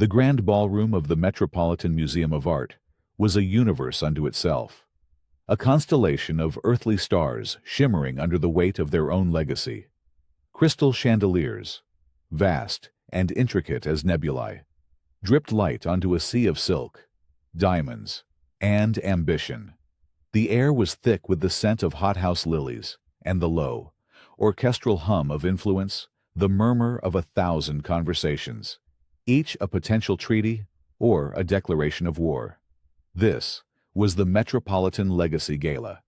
The grand ballroom of the Metropolitan Museum of Art was a universe unto itself, a constellation of earthly stars shimmering under the weight of their own legacy. Crystal chandeliers, vast and intricate as nebulae, dripped light onto a sea of silk, diamonds, and ambition. The air was thick with the scent of hothouse lilies, and the low, orchestral hum of influence, the murmur of 1,000 conversations, each a potential treaty or a declaration of war. This was the Metropolitan Legacy Gala,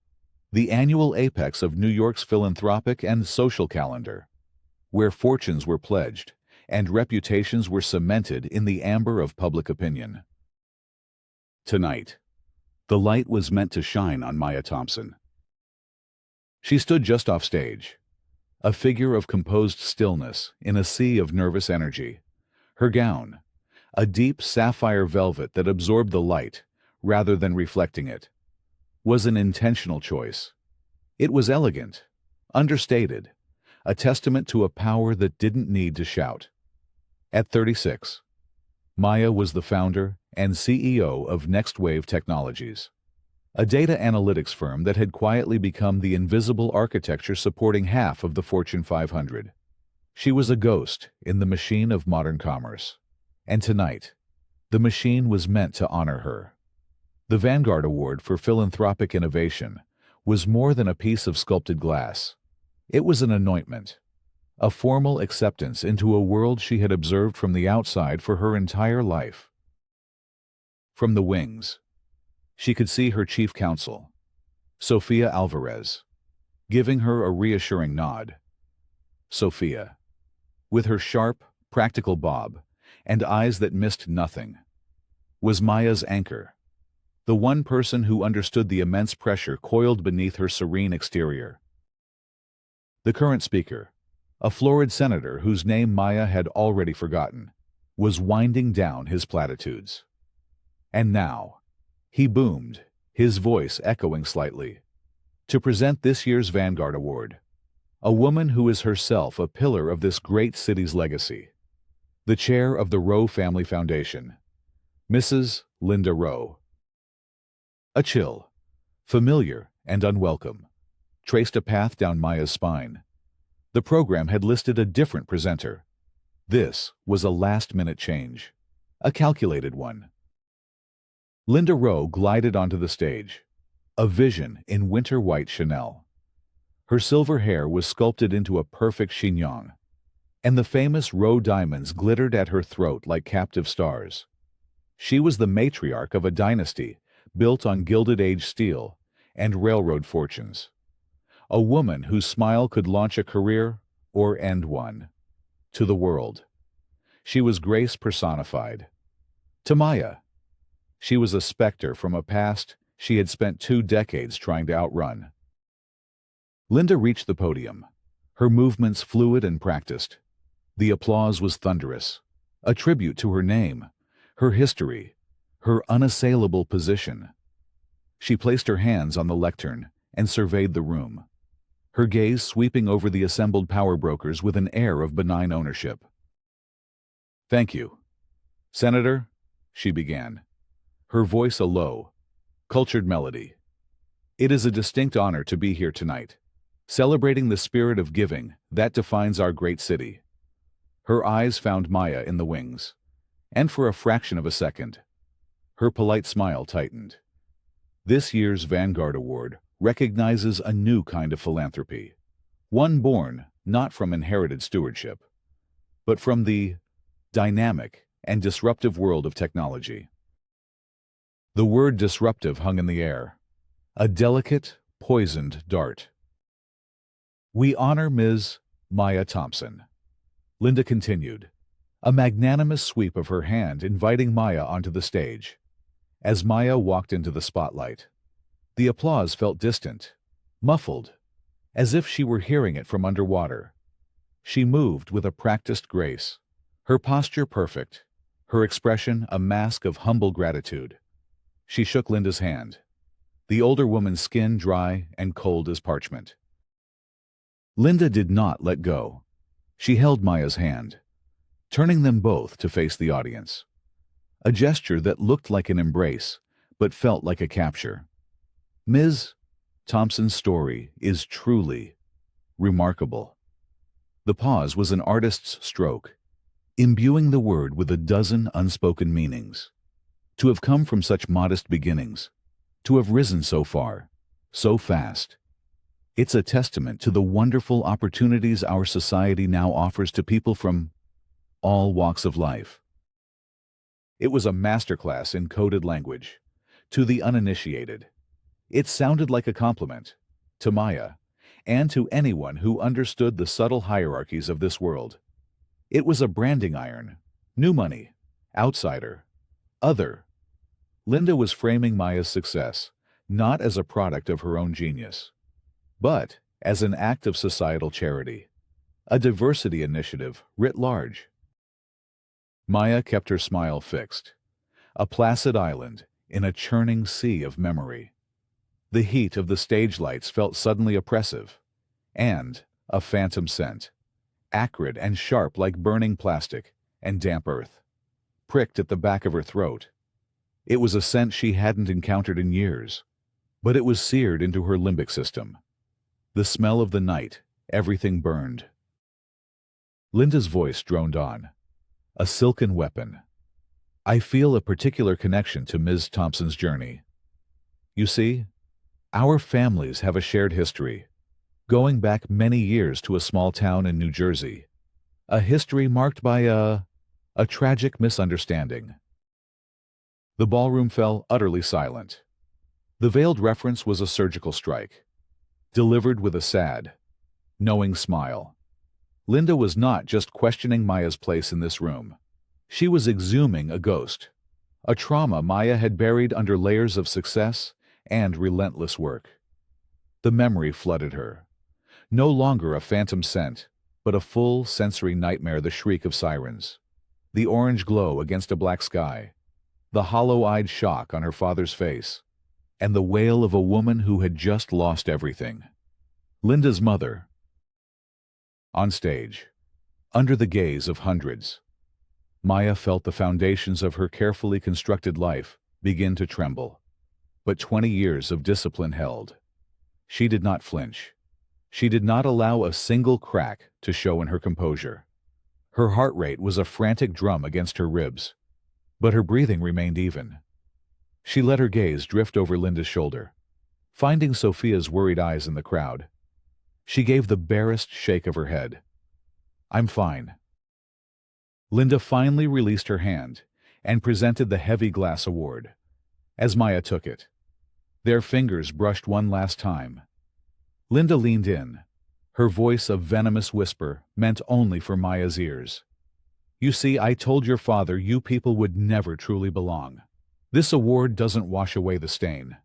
the annual apex of New York's philanthropic and social calendar, where fortunes were pledged and reputations were cemented in the amber of public opinion. Tonight, the light was meant to shine on Maya Thompson. She stood just off stage, a figure of composed stillness in a sea of nervous energy. Her gown, a deep sapphire velvet that absorbed the light rather than reflecting it, was an intentional choice. It was elegant, understated, a testament to a power that didn't need to shout. At 36, Maya was the founder and CEO of Next Wave Technologies, a data analytics firm that had quietly become the invisible architecture supporting half of the Fortune 500. She was a ghost in the machine of modern commerce. And tonight, the machine was meant to honor her. The Vanguard Award for Philanthropic Innovation was more than a piece of sculpted glass. It was an anointment, a formal acceptance into a world she had observed from the outside for her entire life. From the wings, she could see her chief counsel, Sofia Alvarez, giving her a reassuring nod. Sofia, with her sharp, practical bob and eyes that missed nothing, was Maya's anchor, the one person who understood the immense pressure coiled beneath her serene exterior. The current speaker, a florid senator whose name Maya had already forgotten, was winding down his platitudes. And now, he boomed, his voice echoing slightly, to present this year's Vanguard Award, a woman who is herself a pillar of this great city's legacy, the chair of the Rowe Family Foundation, Mrs. Linda Rowe. A chill, familiar and unwelcome, traced a path down Maya's spine. The program had listed a different presenter. This was a last-minute change, a calculated one. Linda Rowe glided onto the stage, a vision in winter-white Chanel. Her silver hair was sculpted into a perfect chignon, and the famous Rowe diamonds glittered at her throat like captive stars. She was the matriarch of a dynasty built on Gilded Age steel and railroad fortunes, a woman whose smile could launch a career or end one. To the world, she was grace personified. To Maya, she was a specter from a past she had spent 2 decades trying to outrun. Linda reached the podium, her movements fluid and practiced. The applause was thunderous, a tribute to her name, her history, her unassailable position. She placed her hands on the lectern and surveyed the room, her gaze sweeping over the assembled power brokers with an air of benign ownership. "Thank you, Senator," she began, her voice a low, cultured melody. "It is a distinct honor to be here tonight, celebrating the spirit of giving that defines our great city." Her eyes found Maya in the wings, and for a fraction of a second, her polite smile tightened. This year's Vanguard Award recognizes a new kind of philanthropy, one born not from inherited stewardship, but from the dynamic and disruptive world of technology. The word disruptive hung in the air, a delicate, poisoned dart. "We honor Ms. Maya Thompson," Linda continued, a magnanimous sweep of her hand inviting Maya onto the stage. As Maya walked into the spotlight, the applause felt distant, muffled, as if she were hearing it from underwater. She moved with a practiced grace, her posture perfect, her expression a mask of humble gratitude. She shook Linda's hand, the older woman's skin dry and cold as parchment. Linda did not let go. She held Maya's hand, turning them both to face the audience. a gesture that looked like an embrace, but felt like a capture. Ms. Thompson's story is truly remarkable. The pause was an artist's stroke, imbuing the word with a dozen unspoken meanings. To have come from such modest beginnings, to have risen so far, so fast. It's a testament to the wonderful opportunities our society now offers to people from all walks of life. It was a masterclass in coded language. To the uninitiated, it sounded like a compliment. To Maya, and to anyone who understood the subtle hierarchies of this world, it was a branding iron. New money, outsider, other. Linda was framing Maya's success, not as a product of her own genius, but as an act of societal charity, a diversity initiative writ large. Maya kept her smile fixed, a placid island in a churning sea of memory. The heat of the stage lights felt suddenly oppressive, and a phantom scent, acrid and sharp like burning plastic and damp earth, pricked at the back of her throat. It was a scent she hadn't encountered in years, but it was seared into her limbic system. The smell of the night, everything burned. Linda's voice droned on, a silken weapon. I feel a particular connection to Ms. Thompson's journey. You see, our families have a shared history, going back many years to a small town in New Jersey, a history marked by a tragic misunderstanding. The ballroom fell utterly silent. The veiled reference was a surgical strike, delivered with a sad, knowing smile. Linda was not just questioning Maya's place in this room. She was exhuming a ghost, a trauma Maya had buried under layers of success and relentless work. The memory flooded her. No longer a phantom scent, but a full sensory nightmare, the shriek of sirens, the orange glow against a black sky, the hollow-eyed shock on her father's face, and the wail of a woman who had just lost everything. Linda's mother. On stage, under the gaze of hundreds, Maya felt the foundations of her carefully constructed life begin to tremble. But 20 years of discipline held. She did not flinch. She did not allow a single crack to show in her composure. Her heart rate was a frantic drum against her ribs, but her breathing remained even. She let her gaze drift over Linda's shoulder, finding Sophia's worried eyes in the crowd. She gave the barest shake of her head. I'm fine. Linda finally released her hand and presented the heavy glass award. As Maya took it, their fingers brushed one last time. Linda leaned in, her voice a venomous whisper meant only for Maya's ears. You see, I told your father you people would never truly belong. This award doesn't wash away the stain.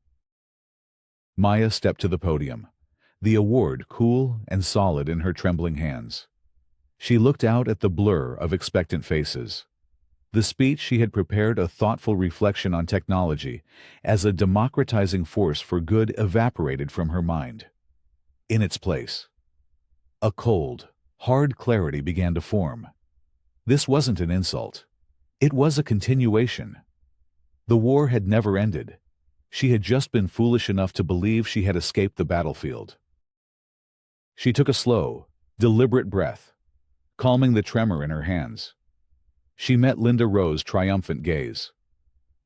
Maya stepped to the podium, the award cool and solid in her trembling hands. She looked out at the blur of expectant faces. The speech she had prepared, a thoughtful reflection on technology as a democratizing force for good, evaporated from her mind. In its place, a cold, hard clarity began to form. This wasn't an insult. It was a continuation. The war had never ended. She had just been foolish enough to believe she had escaped the battlefield. She took a slow, deliberate breath, calming the tremor in her hands. She met Linda Rowe's triumphant gaze.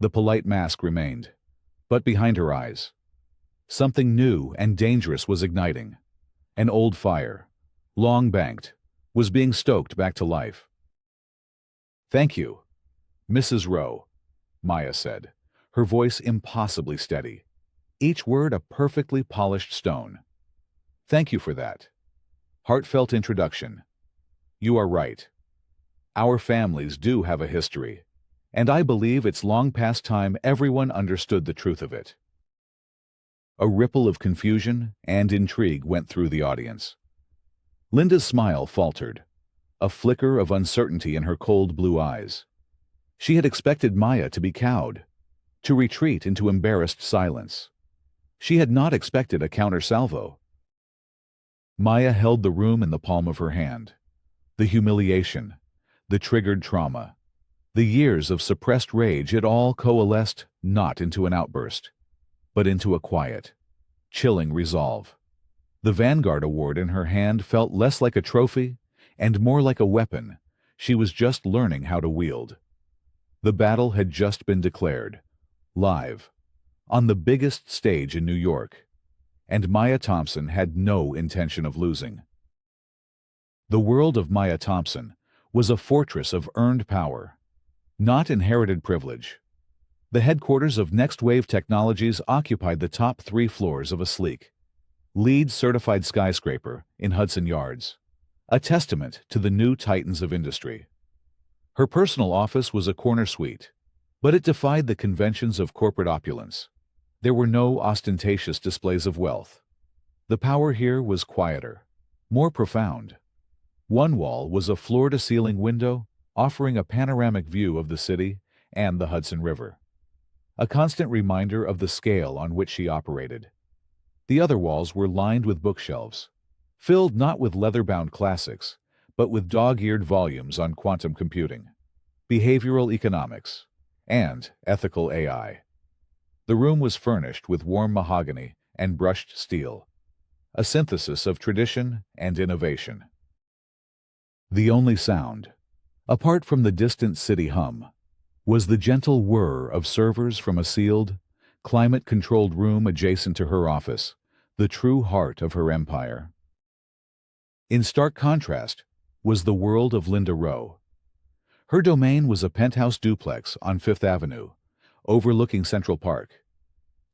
The polite mask remained, but behind her eyes, something new and dangerous was igniting. An old fire, long banked, was being stoked back to life. Thank you, Mrs. Rowe, Maya said, her voice impossibly steady, each word a perfectly polished stone. Thank you for that heartfelt introduction. You are right. Our families do have a history, and I believe it's long past time everyone understood the truth of it. A ripple of confusion and intrigue went through the audience. Linda's smile faltered, a flicker of uncertainty in her cold blue eyes. She had expected Maya to be cowed, to retreat into embarrassed silence. She had not expected a counter-salvo. Maya held the room in the palm of her hand. The humiliation, the triggered trauma, The years of suppressed rage, it all coalesced not into an outburst, but into a quiet, chilling resolve. The Vanguard Award in her hand felt less like a trophy and more like a weapon she was just learning how to wield. The battle had just been declared, live, on the biggest stage in New York, and Maya Thompson had no intention of losing. The world of Maya Thompson was a fortress of earned power, not inherited privilege. The headquarters of Next Wave Technologies occupied the top 3 floors of a sleek, LEED-certified skyscraper in Hudson Yards, a testament to the new titans of industry. Her personal office was a corner suite, but it defied the conventions of corporate opulence. There were no ostentatious displays of wealth. The power here was quieter, more profound. One wall was a floor-to-ceiling window offering a panoramic view of the city and the Hudson River, a constant reminder of the scale on which she operated. The other walls were lined with bookshelves, filled not with leather-bound classics, but with dog-eared volumes on quantum computing, behavioral economics, and ethical AI. The room was furnished with warm mahogany and brushed steel, a synthesis of tradition and innovation. The only sound, apart from the distant city hum, was the gentle whir of servers from a sealed, climate-controlled room adjacent to her office, the true heart of her empire. In stark contrast was the world of Linda Rowe. Her domain was a penthouse duplex on Fifth Avenue, overlooking Central Park.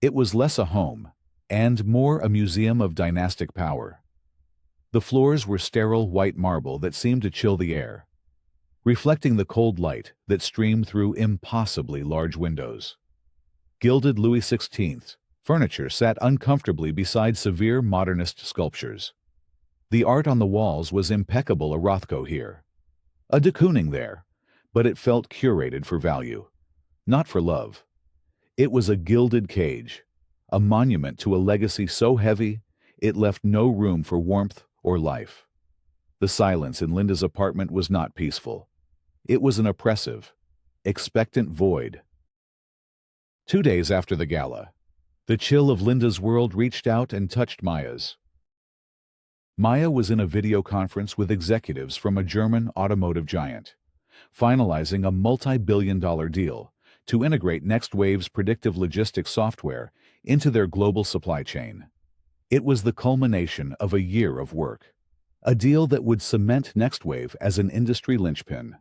It was less a home and more a museum of dynastic power. The floors were sterile white marble that seemed to chill the air, reflecting the cold light that streamed through impossibly large windows. Gilded Louis XVI furniture sat uncomfortably beside severe modernist sculptures. The art on the walls was impeccable, a Rothko here, a de Kooning there, but it felt curated for value, not for love. It was a gilded cage, a monument to a legacy so heavy it left no room for warmth or life. The silence in Linda's apartment was not peaceful. It was an oppressive, expectant void. 2 days after the gala, the chill of Linda's world reached out and touched Maya's. Maya was in a video conference with executives from a German automotive giant, finalizing a multi-billion-dollar deal to integrate Next Wave's predictive logistics software into their global supply chain. It was the culmination of a year of work, a deal that would cement Next Wave as an industry linchpin.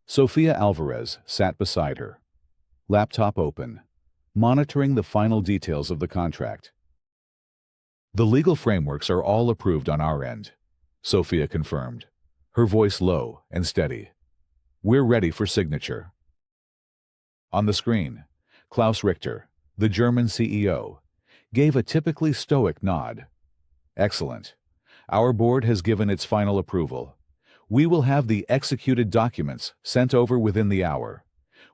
Sofia Alvarez sat beside her, laptop open, monitoring the final details of the contract. "The legal frameworks are all approved on our end," Sofia confirmed, her voice low and steady. "We're ready for signature." On the screen, Klaus Richter, the German CEO, gave a typically stoic nod. "Excellent. Our board has given its final approval. We will have the executed documents sent over within the hour.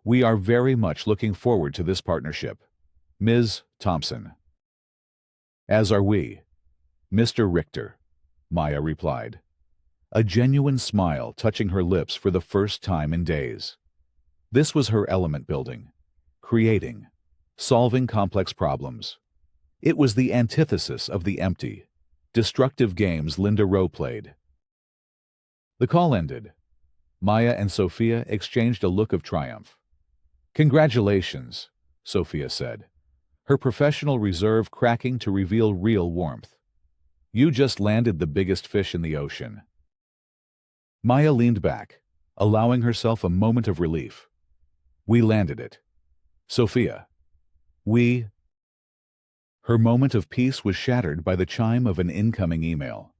We are very much looking forward to this partnership. Ms. Thompson." "As are we, Mr. Richter," Maya replied, a genuine smile touching her lips for the first time in days. This was her element: building, creating, solving complex problems. It was the antithesis of the empty, destructive games Linda Rowe played. The call ended. Maya and Sofia exchanged a look of triumph. "Congratulations," Sofia said, her professional reserve cracking to reveal real warmth. "You just landed the biggest fish in the ocean." Maya leaned back, allowing herself a moment of relief. "We landed it. Sofia. We—" Her moment of peace was shattered by the chime of an incoming email.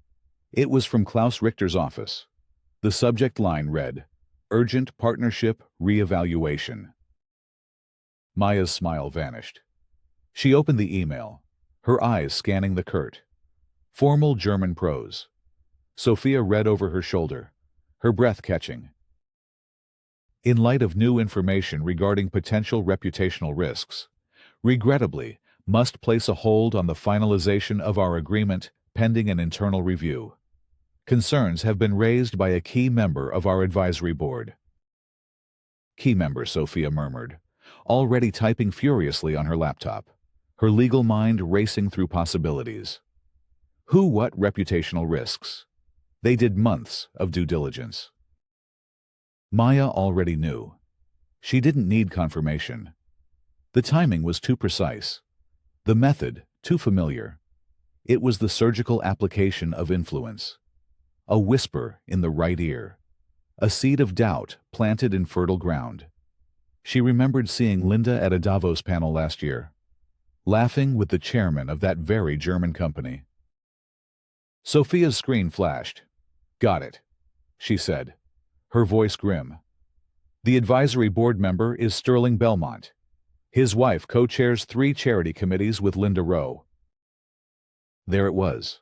It was from Klaus Richter's office. The subject line read, "Urgent Partnership Reevaluation." Maya's smile vanished. She opened the email, her eyes scanning the curt, formal German prose. Sofia read over her shoulder, her breath catching. "In light of new information regarding potential reputational risks, regrettably, must place a hold on the finalization of our agreement pending an internal review. Concerns have been raised by a key member of our advisory board." Key member, Sophia murmured, already typing furiously on her laptop, her legal mind racing through possibilities. Who, what reputational risks? They did months of due diligence. Maya already knew. She didn't need confirmation. The timing was too precise. The method too familiar. It was the surgical application of influence. A whisper in the right ear. A seed of doubt planted in fertile ground. She remembered seeing Linda at a Davos panel last year, laughing with the chairman of that very German company. Sophia's screen flashed. "Got it," she said, her voice grim. "The advisory board member is Sterling Belmont. His wife co-chairs 3 charity committees with Linda Rowe." There it was.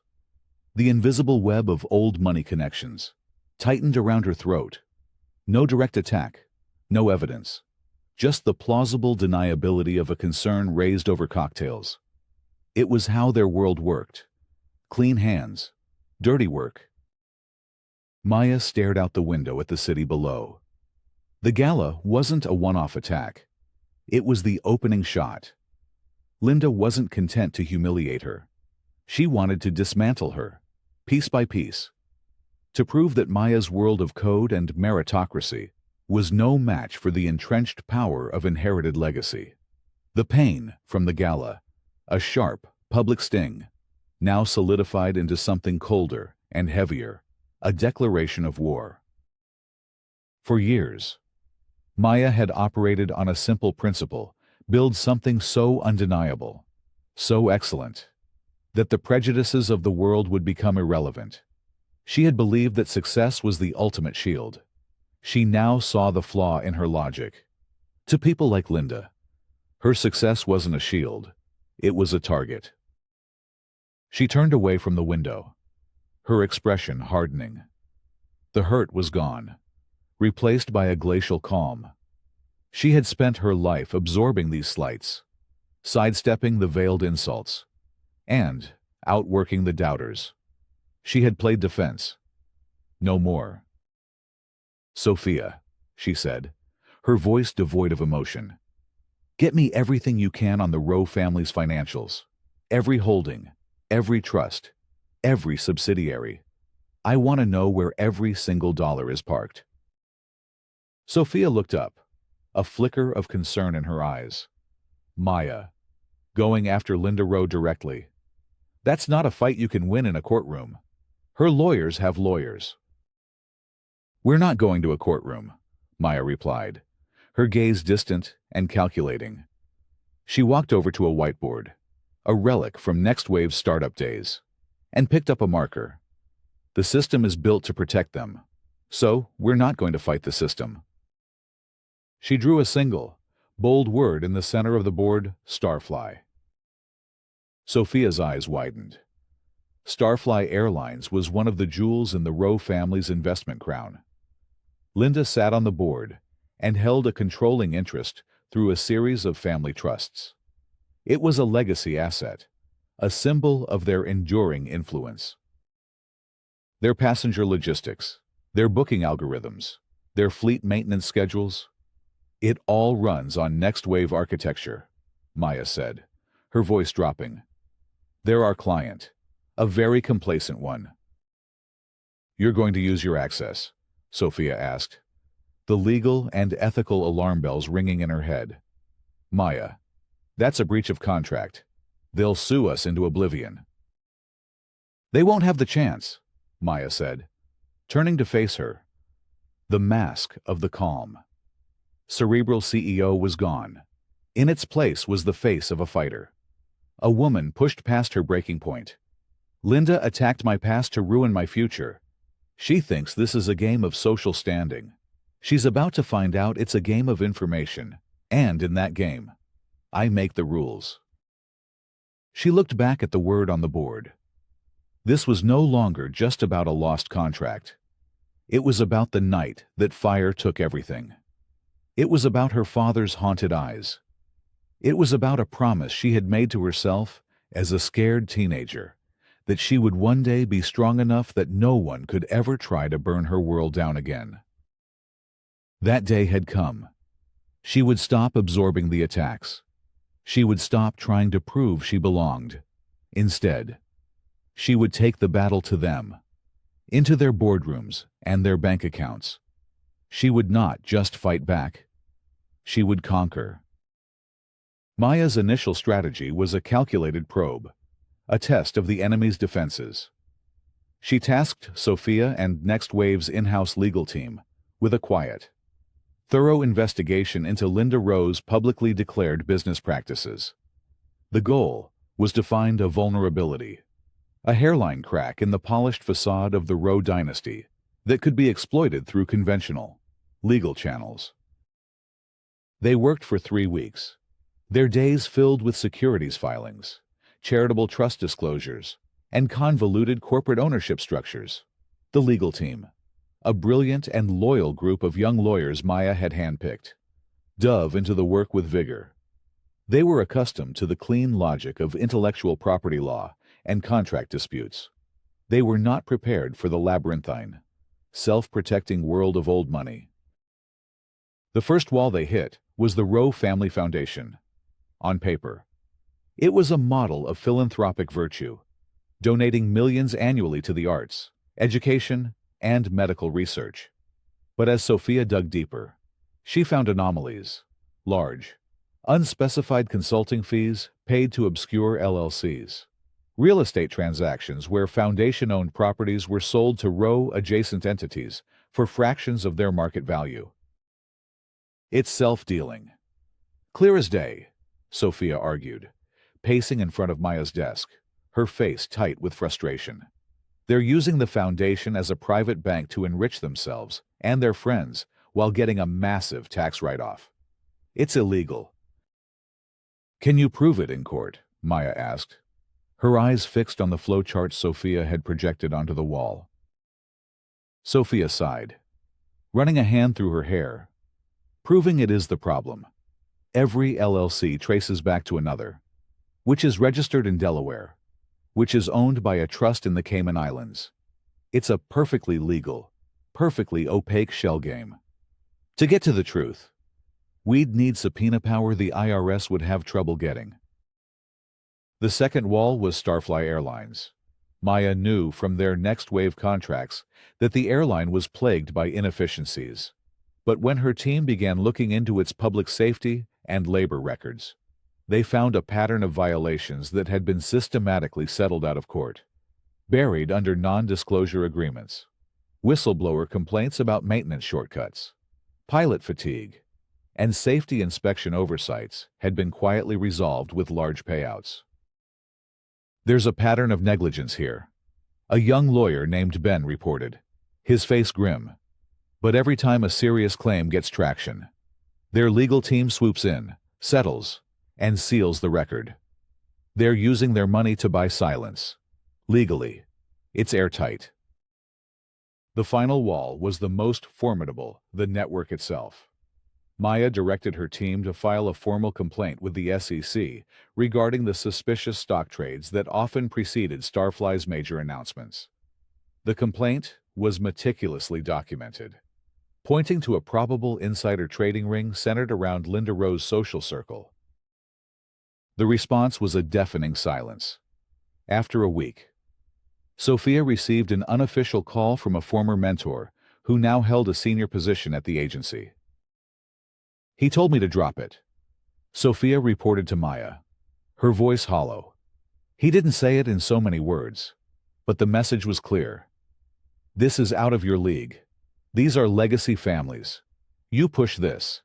The invisible web of old money connections, tightened around her throat. No direct attack, no evidence. Just the plausible deniability of a concern raised over cocktails. It was how their world worked. Clean hands. Dirty work. Maya stared out the window at the city below. The gala wasn't a one-off attack. It was the opening shot. Linda wasn't content to humiliate her. She wanted to dismantle her, piece by piece. To prove that Maya's world of code and meritocracy was no match for the entrenched power of inherited legacy. The pain from the gala, a sharp, public sting, now solidified into something colder and heavier, a declaration of war. For years, Maya had operated on a simple principle: build something so undeniable, so excellent, that the prejudices of the world would become irrelevant. She had believed that success was the ultimate shield. She now saw the flaw in her logic. To people like Linda, her success wasn't a shield, it was a target. She turned away from the window, her expression hardening. The hurt was gone, replaced by a glacial calm. She had spent her life absorbing these slights, sidestepping the veiled insults, and outworking the doubters. She had played defense. No more. "Sophia," she said, her voice devoid of emotion, "get me everything you can on the Rowe family's financials. Every holding, every trust, every subsidiary. I want to know where every single dollar is parked." Sophia looked up, a flicker of concern in her eyes. "Maya, going after Linda Rowe directly. That's not a fight you can win in a courtroom. Her lawyers have lawyers." "We're not going to a courtroom," Maya replied, her gaze distant and calculating. She walked over to a whiteboard, a relic from Next Wave's startup days, and picked up a marker. "The system is built to protect them, so we're not going to fight the system." She drew a single, bold word in the center of the board: Starfly. Sophia's eyes widened. Starfly Airlines was one of the jewels in the Rowe family's investment crown. Linda sat on the board and held a controlling interest through a series of family trusts. It was a legacy asset, a symbol of their enduring influence. Their passenger logistics, their booking algorithms, their fleet maintenance schedules, it all runs on Next Wave architecture, Maya said, her voice dropping. "They're our client, a very complacent one." "You're going to use your access?" Sophia asked, the legal and ethical alarm bells ringing in her head. "Maya, that's a breach of contract. They'll sue us into oblivion." "They won't have the chance," Maya said, turning to face her. The mask of the calm, cerebral CEO was gone. In its place was the face of a fighter. A woman pushed past her breaking point. "Linda attacked my past to ruin my future. She thinks this is a game of social standing. She's about to find out it's a game of information, and in that game, I make the rules." She looked back at the word on the board. This was no longer just about a lost contract. It was about the night that fire took everything. It was about her father's haunted eyes. It was about a promise she had made to herself as a scared teenager, that she would one day be strong enough that no one could ever try to burn her world down again. That day had come, She would stop absorbing the attacks. She would stop trying to prove she belonged. Instead, she would take the battle to them, into their boardrooms and their bank accounts. She would not just fight back. She would conquer. Maya's initial strategy was a calculated probe, a test of the enemy's defenses. She tasked Sophia and Next Wave's in-house legal team with a quiet, thorough investigation into Linda Rowe's publicly declared business practices. The goal was to find a vulnerability, a hairline crack in the polished facade of the Rowe dynasty that could be exploited through conventional, legal channels. They worked for 3 weeks, their days filled with securities filings, charitable trust disclosures, and convoluted corporate ownership structures. The legal team, a brilliant and loyal group of young lawyers Maya had handpicked, dove into the work with vigor. They were accustomed to the clean logic of intellectual property law and contract disputes. They were not prepared for the labyrinthine, self-protecting world of old money. The first wall they hit was the Rowe Family Foundation. On paper, it was a model of philanthropic virtue, donating millions annually to the arts, education, and medical research. But as Sophia dug deeper, she found anomalies, large, unspecified consulting fees paid to obscure LLCs, real estate transactions where foundation-owned properties were sold to Rowe-adjacent entities for fractions of their market value. It's self-dealing. Clear as day, Sophia argued, pacing in front of Maya's desk, her face tight with frustration. They're using the foundation as a private bank to enrich themselves and their friends while getting a massive tax write-off. It's illegal. Can you prove it in court? Maya asked, her eyes fixed on the flowchart Sophia had projected onto the wall. Sophia sighed, running a hand through her hair. Proving it is the problem. Every LLC traces back to another, which is registered in Delaware, which is owned by a trust in the Cayman Islands. It's a perfectly legal, perfectly opaque shell game. To get to the truth, we'd need subpoena power the IRS would have trouble getting. The second wall was Starfly Airlines. Maya knew from their Next Wave contracts that the airline was plagued by inefficiencies. But when her team began looking into its public safety and labor records, they found a pattern of violations that had been systematically settled out of court, buried under non-disclosure agreements. Whistleblower complaints about maintenance shortcuts, pilot fatigue, and safety inspection oversights had been quietly resolved with large payouts. There's a pattern of negligence here, a young lawyer named Ben reported, his face grim. But every time a serious claim gets traction, their legal team swoops in, settles, and seals the record. They're using their money to buy silence. Legally, it's airtight. The final wall was the most formidable, the network itself. Maya directed her team to file a formal complaint with the SEC regarding the suspicious stock trades that often preceded Starfly's major announcements. The complaint was meticulously documented, pointing to a probable insider trading ring centered around Linda Rowe's social circle. The response was a deafening silence. After a week, Sophia received an unofficial call from a former mentor who now held a senior position at the agency. He told me to drop it, Sophia reported to Maya, her voice hollow. He didn't say it in so many words, but the message was clear. This is out of your league. These are legacy families. You push this,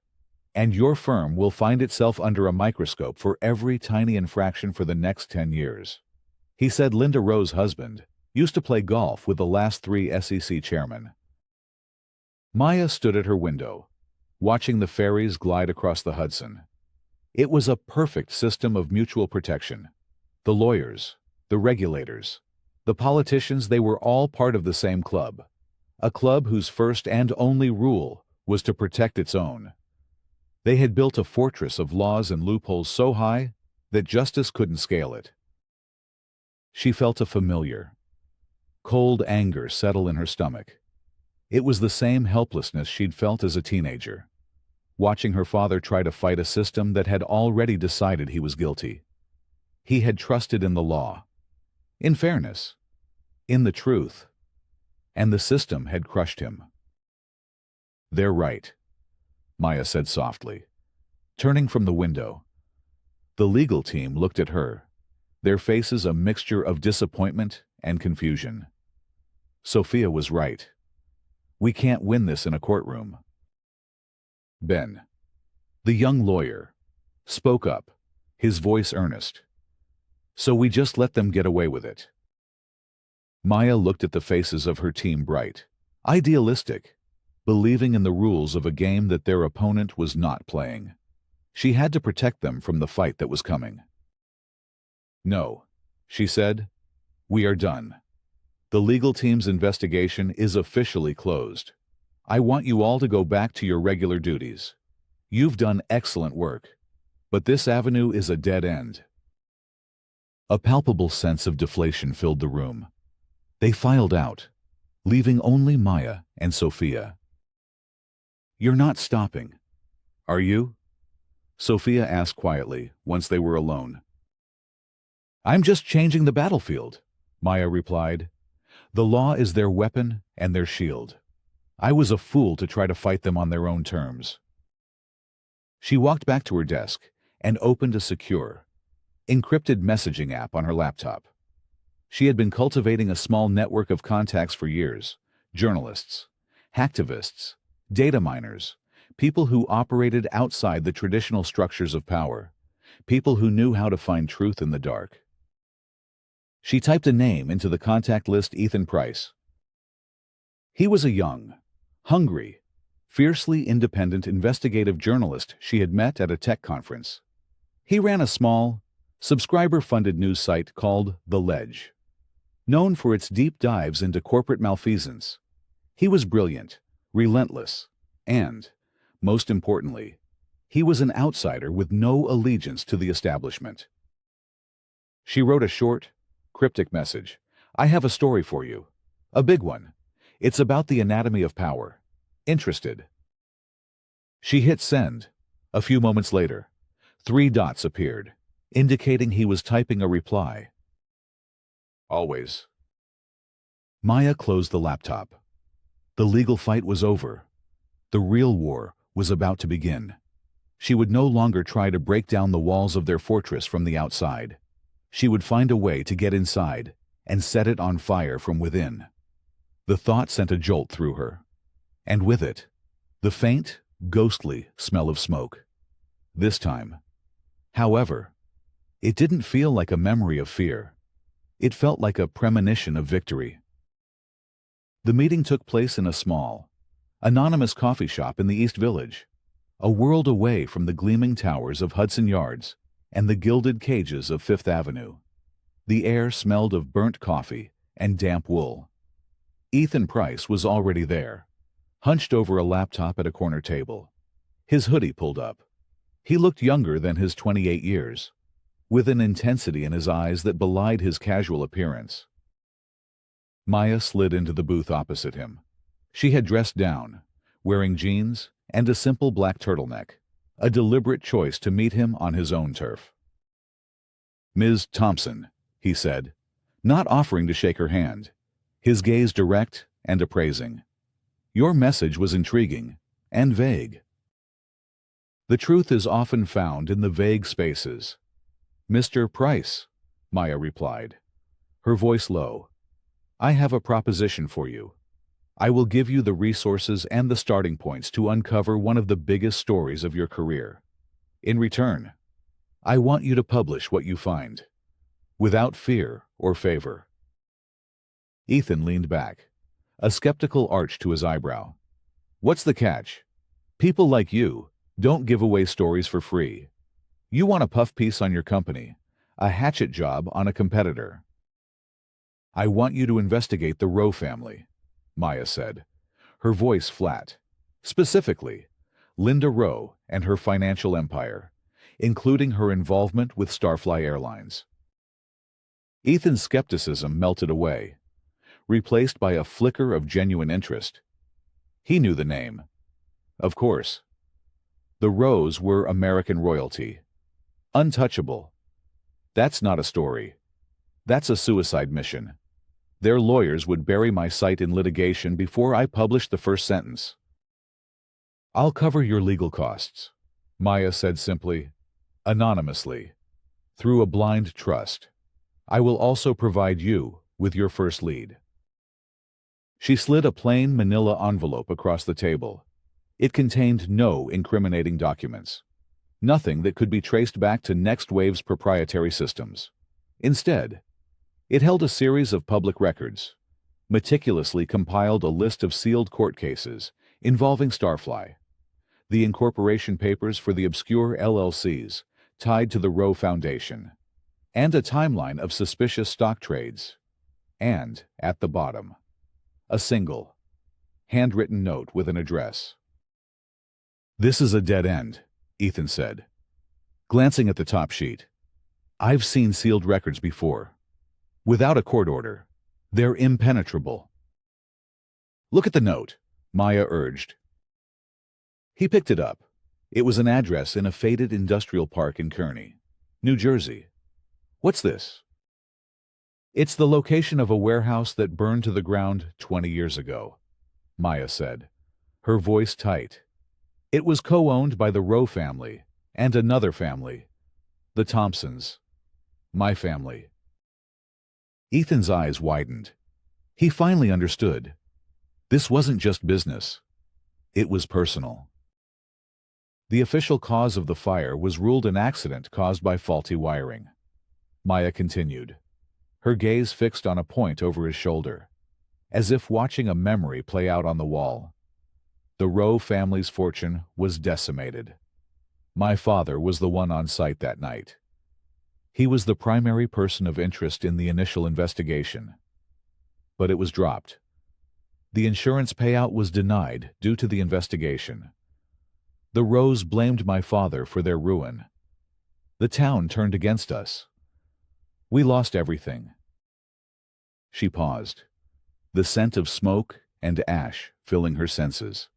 and your firm will find itself under a microscope for every tiny infraction for the next 10 years. He said Linda Rowe's husband used to play golf with the last 3 SEC chairmen. Maya stood at her window, watching the ferries glide across the Hudson. It was a perfect system of mutual protection. The lawyers, the regulators, the politicians, they were all part of the same club. A club whose first and only rule was to protect its own. They had built a fortress of laws and loopholes so high that justice couldn't scale it. She felt a familiar, cold anger settle in her stomach. It was the same helplessness she'd felt as a teenager, watching her father try to fight a system that had already decided he was guilty. He had trusted in the law, in fairness, in the truth, and the system had crushed him. "They're right," Maya said softly, turning from the window. The legal team looked at her, their faces a mixture of disappointment and confusion. Sophia was right. "We can't win this in a courtroom." Ben, the young lawyer, spoke up, his voice earnest. "So we just let them get away with it." Maya looked at the faces of her team, bright, idealistic, believing in the rules of a game that their opponent was not playing. She had to protect them from the fight that was coming. "No," she said. "We are done. The legal team's investigation is officially closed. I want you all to go back to your regular duties. You've done excellent work, but this avenue is a dead end." A palpable sense of deflation filled the room. They filed out, leaving only Maya and Sophia. "You're not stopping, are you?" Sophia asked quietly once they were alone. "I'm just changing the battlefield," Maya replied. "The law is their weapon and their shield. I was a fool to try to fight them on their own terms." She walked back to her desk and opened a secure, encrypted messaging app on her laptop. She had been cultivating a small network of contacts for years: journalists, hacktivists, data miners, people who operated outside the traditional structures of power, people who knew how to find truth in the dark. She typed a name into the contact list: Ethan Price. He was a young, hungry, fiercely independent investigative journalist she had met at a tech conference. He ran a small, subscriber-funded news site called The Ledge, known for its deep dives into corporate malfeasance. He was brilliant, relentless, and, most importantly, he was an outsider with no allegiance to the establishment. She wrote a short, cryptic message. "I have a story for you. A big one. It's about the anatomy of power. Interested?" She hit send. A few moments later, 3 dots appeared, indicating he was typing a reply. "Always." Maya closed the laptop. The legal fight was over. The real war was about to begin. She would no longer try to break down the walls of their fortress from the outside. She would find a way to get inside and set it on fire from within. The thought sent a jolt through her, and with it, the faint, ghostly smell of smoke. This time, however, it didn't feel like a memory of fear. It felt like a premonition of victory. The meeting took place in a small, anonymous coffee shop in the East Village, a world away from the gleaming towers of Hudson Yards and the gilded cages of Fifth Avenue. The air smelled of burnt coffee and damp wool. Ethan Price was already there, hunched over a laptop at a corner table, his hoodie pulled up. He looked younger than his 28 years, with an intensity in his eyes that belied his casual appearance. Maya slid into the booth opposite him. She had dressed down, wearing jeans and a simple black turtleneck, a deliberate choice to meet him on his own turf. "Ms. Thompson," he said, not offering to shake her hand, his gaze direct and appraising. "Your message was intriguing and vague." "The truth is often found in the vague spaces." "Mr. Price," Maya replied, her voice low, "I have a proposition for you. I will give you the resources and the starting points to uncover one of the biggest stories of your career. In return, I want you to publish what you find, without fear or favor." Ethan leaned back, a skeptical arch to his eyebrow. "What's the catch? People like you don't give away stories for free. You want a puff piece on your company, a hatchet job on a competitor." "I want you to investigate the Rowe family," Maya said, her voice flat. "Specifically, Linda Rowe and her financial empire, including her involvement with Starfly Airlines." Ethan's skepticism melted away, replaced by a flicker of genuine interest. He knew the name. Of course. The Rows were American royalty. Untouchable. That's not a story. That's a suicide mission. Their lawyers would bury my site in litigation before I published the first sentence. "I'll cover your legal costs," Maya said simply, anonymously, through a blind trust. "I will also provide you with your first lead." She slid a plain manila envelope across the table. It contained no incriminating documents. Nothing that could be traced back to Next Wave's proprietary systems. Instead, it held a series of public records, meticulously compiled a list of sealed court cases involving Starfly, the incorporation papers for the obscure LLCs tied to the Roe Foundation, and a timeline of suspicious stock trades. And, at the bottom, a single, handwritten note with an address. "This is a dead end," Ethan said, glancing at the top sheet. "I've seen sealed records before. Without a court order, they're impenetrable." "Look at the note," Maya urged. He picked it up. It was an address in a faded industrial park in Kearney, New Jersey. "What's this?" "It's the location of a warehouse that burned to the ground 20 years ago," Maya said, her voice tight. "It was co-owned by the Roe family and another family, the Thompsons. My family." Ethan's eyes widened. He finally understood. This wasn't just business. It was personal. The official cause of the fire was ruled an accident caused by faulty wiring. Maya continued, her gaze fixed on a point over his shoulder, as if watching a memory play out on the wall. The Roe family's fortune was decimated. My father was the one on site that night. He was the primary person of interest in the initial investigation. But it was dropped. The insurance payout was denied due to the investigation. The Roes blamed my father for their ruin. The town turned against us. We lost everything. She paused, the scent of smoke and ash filling her senses.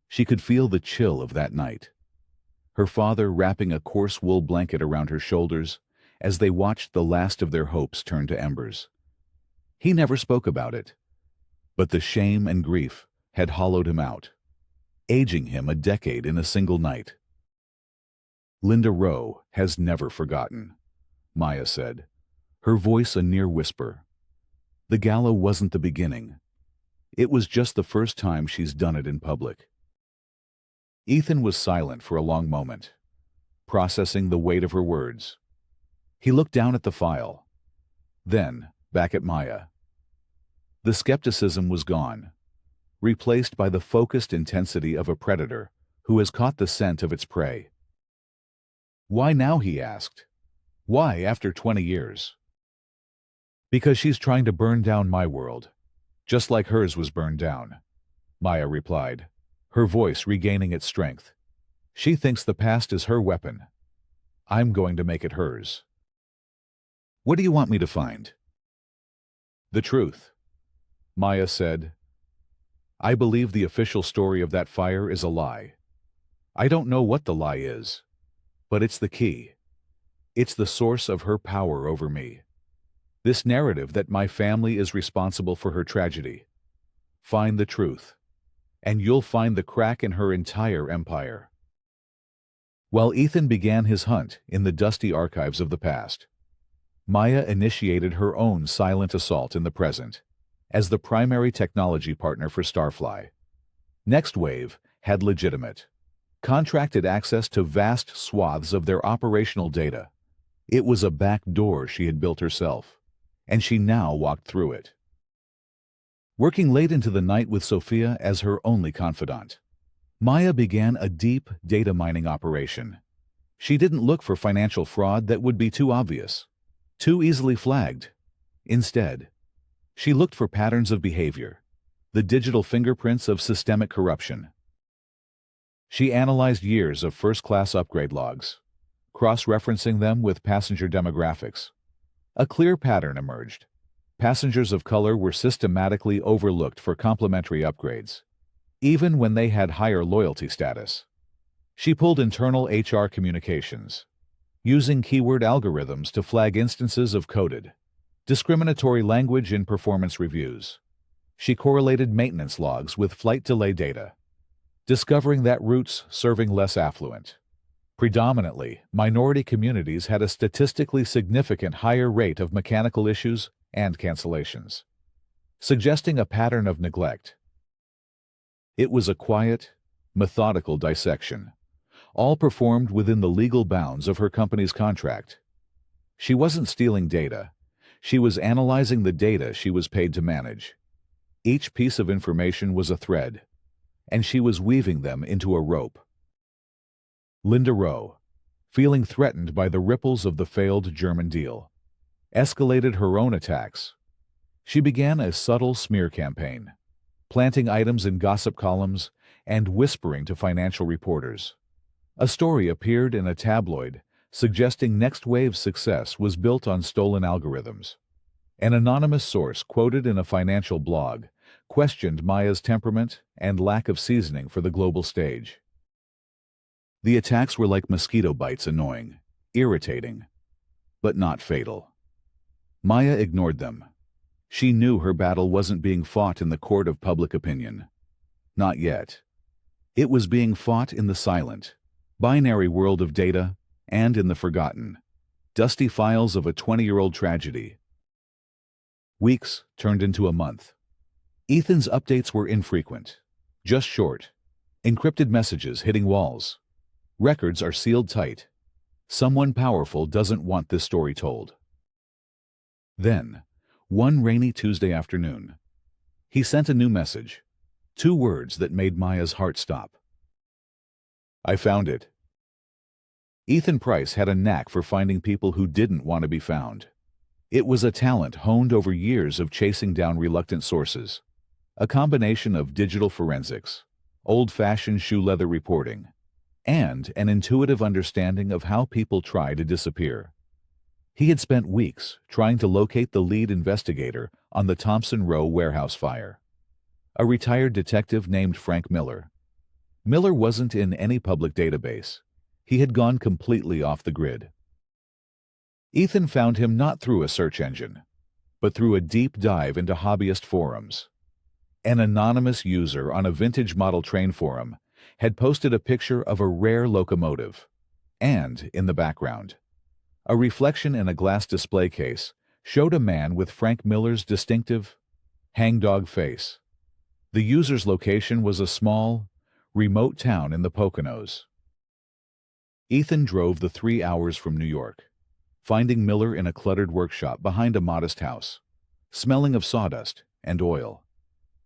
She could feel the chill of that night. Her father wrapping a coarse wool blanket around her shoulders as they watched the last of their hopes turn to embers. He never spoke about it, but the shame and grief had hollowed him out, aging him a decade in a single night. "Linda Roe has never forgotten," Maya said, her voice a near whisper. "The gala wasn't the beginning. It was just the first time she's done it in public." Ethan was silent for a long moment, processing the weight of her words. He looked down at the file, then back at Maya. The skepticism was gone, replaced by the focused intensity of a predator who has caught the scent of its prey. "Why now?" he asked. "Why after 20 years?" "Because she's trying to burn down my world, just like hers was burned down," Maya replied, her voice regaining its strength. "She thinks the past is her weapon. I'm going to make it hers." "What do you want me to find?" "The truth," Maya said. "I believe the official story of that fire is a lie. I don't know what the lie is, but it's the key. It's the source of her power over me. This narrative that my family is responsible for her tragedy. Find the truth, and you'll find the crack in her entire empire." While Ethan began his hunt in the dusty archives of the past, Maya initiated her own silent assault in the present, as the primary technology partner for Starfly. Next Wave had legitimate, contracted access to vast swaths of their operational data. It was a back door she had built herself, and she now walked through it. Working late into the night with Sophia as her only confidant, Maya began a deep data mining operation. She didn't look for financial fraud that would be too obvious, too easily flagged. Instead, she looked for patterns of behavior, the digital fingerprints of systemic corruption. She analyzed years of first-class upgrade logs, cross-referencing them with passenger demographics. A clear pattern emerged. Passengers of color were systematically overlooked for complimentary upgrades, even when they had higher loyalty status. She pulled internal HR communications, using keyword algorithms to flag instances of coded, discriminatory language in performance reviews. She correlated maintenance logs with flight delay data, discovering that routes serving less affluent, predominantly minority communities had a statistically significant higher rate of mechanical issues and cancellations, suggesting a pattern of neglect. It was a quiet, methodical dissection, all performed within the legal bounds of her company's contract. She wasn't stealing data. She was analyzing the data she was paid to manage. Each piece of information was a thread, and she was weaving them into a rope. Linda Rowe, feeling threatened by the ripples of the failed German deal, escalated her own attacks. She began a subtle smear campaign, planting items in gossip columns and whispering to financial reporters. A story appeared in a tabloid suggesting Next Wave's success was built on stolen algorithms. An anonymous source quoted in a financial blog questioned Maya's temperament and lack of seasoning for the global stage. The attacks were like mosquito bites, annoying, irritating, but not fatal. Maya ignored them. She knew her battle wasn't being fought in the court of public opinion. Not yet. It was being fought in the silent, binary world of data and in the forgotten, dusty files of a 20-year-old tragedy. Weeks turned into a month. Ethan's updates were infrequent, just short, encrypted messages hitting walls. Records are sealed tight. Someone powerful doesn't want this story told. Then, one rainy Tuesday afternoon, he sent a new message, 2 words that made Maya's heart stop. I found it. Ethan Price had a knack for finding people who didn't want to be found. It was a talent honed over years of chasing down reluctant sources, a combination of digital forensics, old-fashioned shoe leather reporting, and an intuitive understanding of how people try to disappear. He had spent weeks trying to locate the lead investigator on the Thompson Row warehouse fire, a retired detective named Frank Miller. Miller wasn't in any public database. He had gone completely off the grid. Ethan found him not through a search engine, but through a deep dive into hobbyist forums. An anonymous user on a vintage model train forum had posted a picture of a rare locomotive, and, in the background, a reflection in a glass display case showed a man with Frank Miller's distinctive, hangdog face. The user's location was a small, remote town in the Poconos. Ethan drove the 3 hours from New York, finding Miller in a cluttered workshop behind a modest house, smelling of sawdust and oil.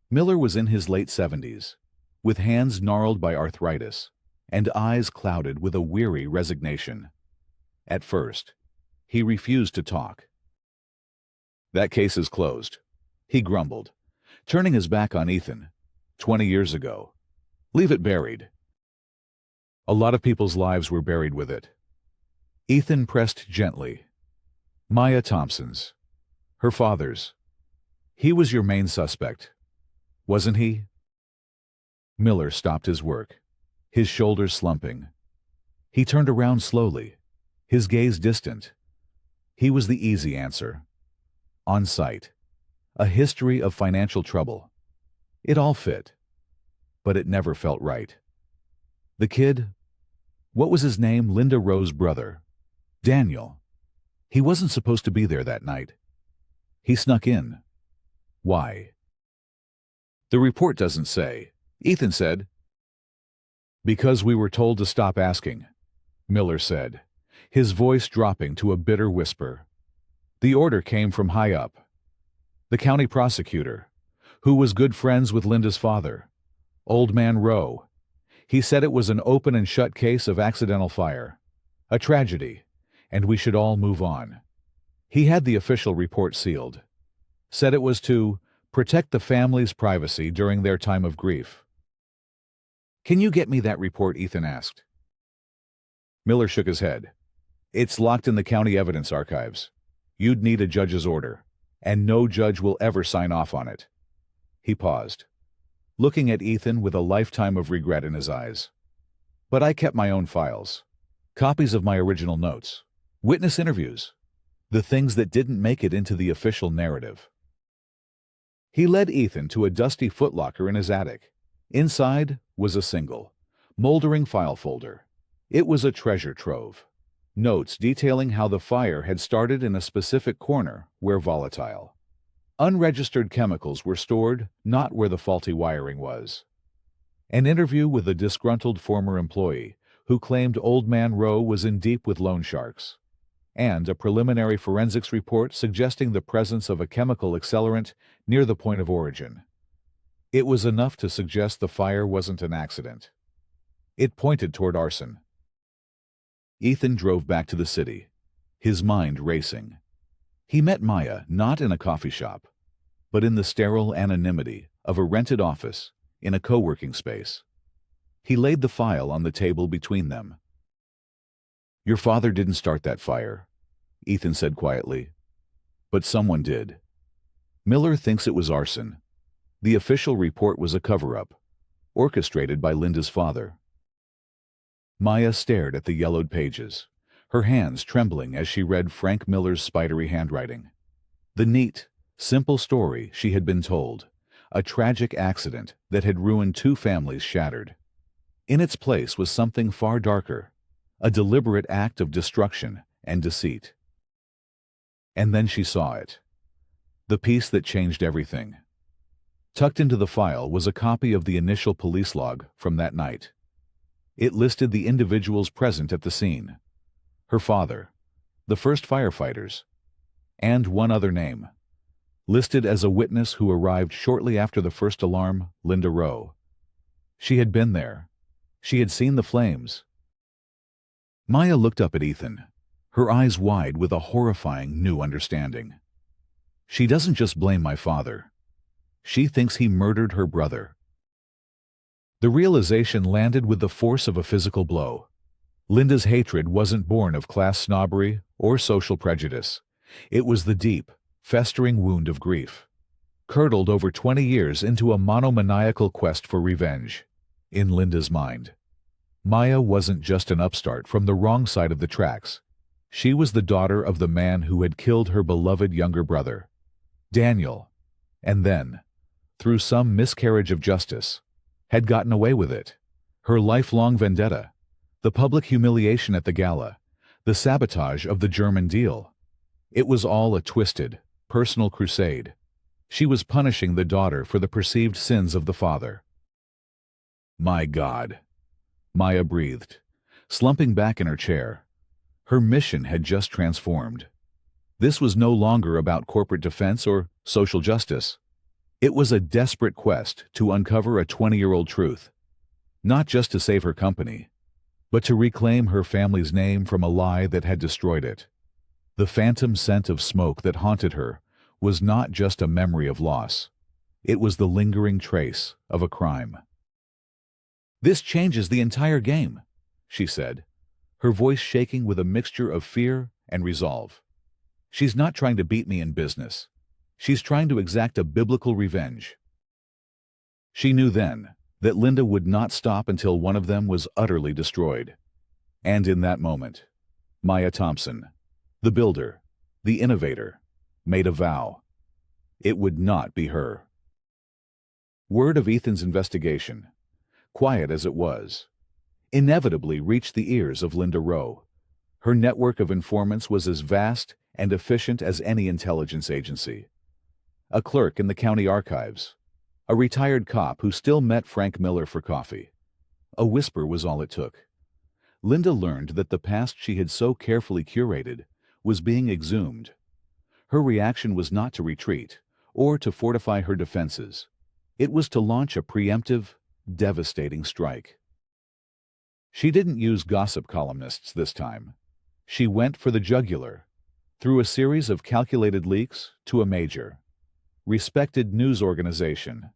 Miller was in his late 70s, with hands gnarled by arthritis and eyes clouded with a weary resignation. At first, he refused to talk. That case is closed, he grumbled, turning his back on Ethan. 20 years ago. Leave it buried. A lot of people's lives were buried with it. Ethan pressed gently. Maya Thompson's. Her father's. He was your main suspect, wasn't he? Miller stopped his work, his shoulders slumping. He turned around slowly, his gaze distant. He was the easy answer. On site. A history of financial trouble. It all fit, but it never felt right. The kid? What was his name? Linda Rowe's brother. Daniel. He wasn't supposed to be there that night. He snuck in. Why? The report doesn't say, Ethan said. Because we were told to stop asking, Miller said, his voice dropping to a bitter whisper. The order came from high up. The county prosecutor, who was good friends with Linda's father, Old Man Rowe. He said it was an open and shut case of accidental fire, a tragedy, and we should all move on. He had the official report sealed. Said it was to protect the family's privacy during their time of grief. Can you get me that report? Ethan asked. Miller shook his head. It's locked in the county evidence archives. You'd need a judge's order, and no judge will ever sign off on it. He paused, looking at Ethan with a lifetime of regret in his eyes. But I kept my own files. Copies of my original notes. Witness interviews. The things that didn't make it into the official narrative. He led Ethan to a dusty footlocker in his attic. Inside was a single, moldering file folder. It was a treasure trove. Notes detailing how the fire had started in a specific corner where volatile, unregistered chemicals were stored, not where the faulty wiring was. An interview with a disgruntled former employee who claimed Old Man Rowe was in deep with loan sharks, and a preliminary forensics report suggesting the presence of a chemical accelerant near the point of origin. It was enough to suggest the fire wasn't an accident. It pointed toward arson. Ethan drove back to the city, his mind racing. He met Maya not in a coffee shop, but in the sterile anonymity of a rented office in a co-working space. He laid the file on the table between them. "Your father didn't start that fire," Ethan said quietly. "But someone did. Miller thinks it was arson. The official report was a cover-up, orchestrated by Linda's father." Maya stared at the yellowed pages, her hands trembling as she read Frank Miller's spidery handwriting. The neat, simple story she had been told, a tragic accident that had ruined two families shattered. In its place was something far darker, a deliberate act of destruction and deceit. And then she saw it. The piece that changed everything. Tucked into the file was a copy of the initial police log from that night. It listed the individuals present at the scene. Her father, the first firefighters, and one other name. Listed as a witness who arrived shortly after the first alarm, Linda Rowe. She had been there. She had seen the flames. Maya looked up at Ethan, her eyes wide with a horrifying new understanding. "She doesn't just blame my father. She thinks he murdered her brother." The realization landed with the force of a physical blow. Linda's hatred wasn't born of class snobbery or social prejudice. It was the deep, festering wound of grief, curdled over 20 years into a monomaniacal quest for revenge. In Linda's mind, Maya wasn't just an upstart from the wrong side of the tracks. She was the daughter of the man who had killed her beloved younger brother, Daniel, and then, through some miscarriage of justice, had gotten away with it. Her lifelong vendetta, the public humiliation at the gala, the sabotage of the German deal. It was all a twisted, personal crusade. She was punishing the daughter for the perceived sins of the father. "My God," Maya breathed, slumping back in her chair. Her mission had just transformed. This was no longer about corporate defense or social justice. It was a desperate quest to uncover a 20-year-old truth, not just to save her company, but to reclaim her family's name from a lie that had destroyed it. The phantom scent of smoke that haunted her was not just a memory of loss. It was the lingering trace of a crime. "This changes the entire game," she said, her voice shaking with a mixture of fear and resolve. "She's not trying to beat me in business. She's trying to exact a biblical revenge." She knew then that Linda would not stop until one of them was utterly destroyed. And in that moment, Maya Thompson, the builder, the innovator, made a vow. It would not be her. Word of Ethan's investigation, quiet as it was, inevitably reached the ears of Linda Rowe. Her network of informants was as vast and efficient as any intelligence agency. A clerk in the county archives, a retired cop who still met Frank Miller for coffee. A whisper was all it took. Linda learned that the past she had so carefully curated was being exhumed. Her reaction was not to retreat or to fortify her defenses. It was to launch a preemptive, devastating strike. She didn't use gossip columnists this time. She went for the jugular, through a series of calculated leaks to a major, respected news organization.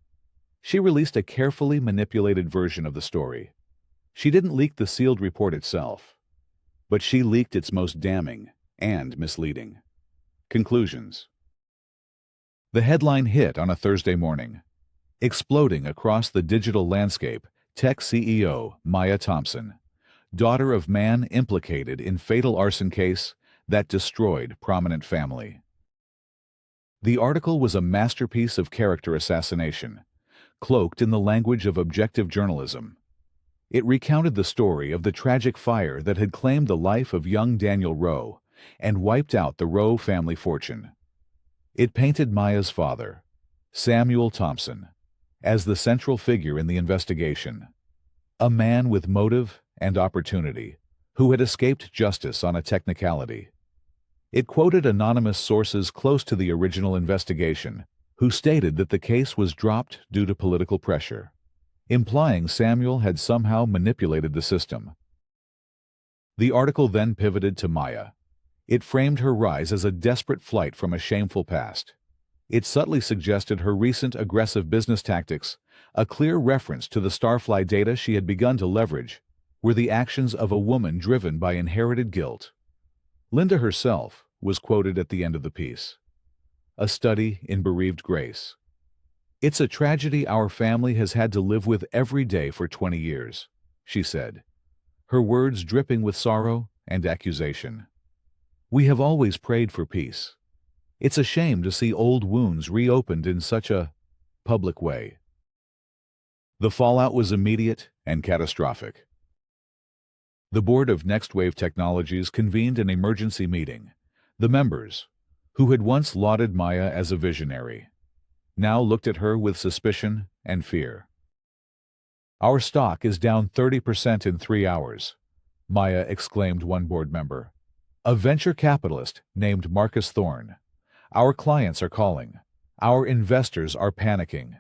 She released a carefully manipulated version of the story. She didn't leak the sealed report itself, but she leaked its most damning and misleading conclusions. The headline hit on a Thursday morning, exploding across the digital landscape Tech CEO Maya Thompson, daughter of man implicated in fatal arson case that destroyed prominent family. The article was a masterpiece of character assassination, cloaked in the language of objective journalism. It recounted the story of the tragic fire that had claimed the life of young Daniel Rowe and wiped out the Rowe family fortune. It painted Maya's father, Samuel Thompson, as the central figure in the investigation, a man with motive and opportunity who had escaped justice on a technicality. It quoted anonymous sources close to the original investigation who stated that the case was dropped due to political pressure, implying Samuel had somehow manipulated the system. The article then pivoted to Maya. It framed her rise as a desperate flight from a shameful past. It subtly suggested her recent aggressive business tactics, a clear reference to the Starfly data she had begun to leverage, were the actions of a woman driven by inherited guilt. Linda herself was quoted at the end of the piece. A study in bereaved grace. "It's a tragedy our family has had to live with every day for 20 years, she said, her words dripping with sorrow and accusation. We have always prayed for peace. It's a shame to see old wounds reopened in such a public way." The fallout was immediate and catastrophic. The board of Next Wave Technologies convened an emergency meeting. The members, who had once lauded Maya as a visionary, now looked at her with suspicion and fear. "Our stock is down 30% in 3 hours, Maya exclaimed one board member, a venture capitalist named Marcus Thorne. "Our clients are calling. Our investors are panicking.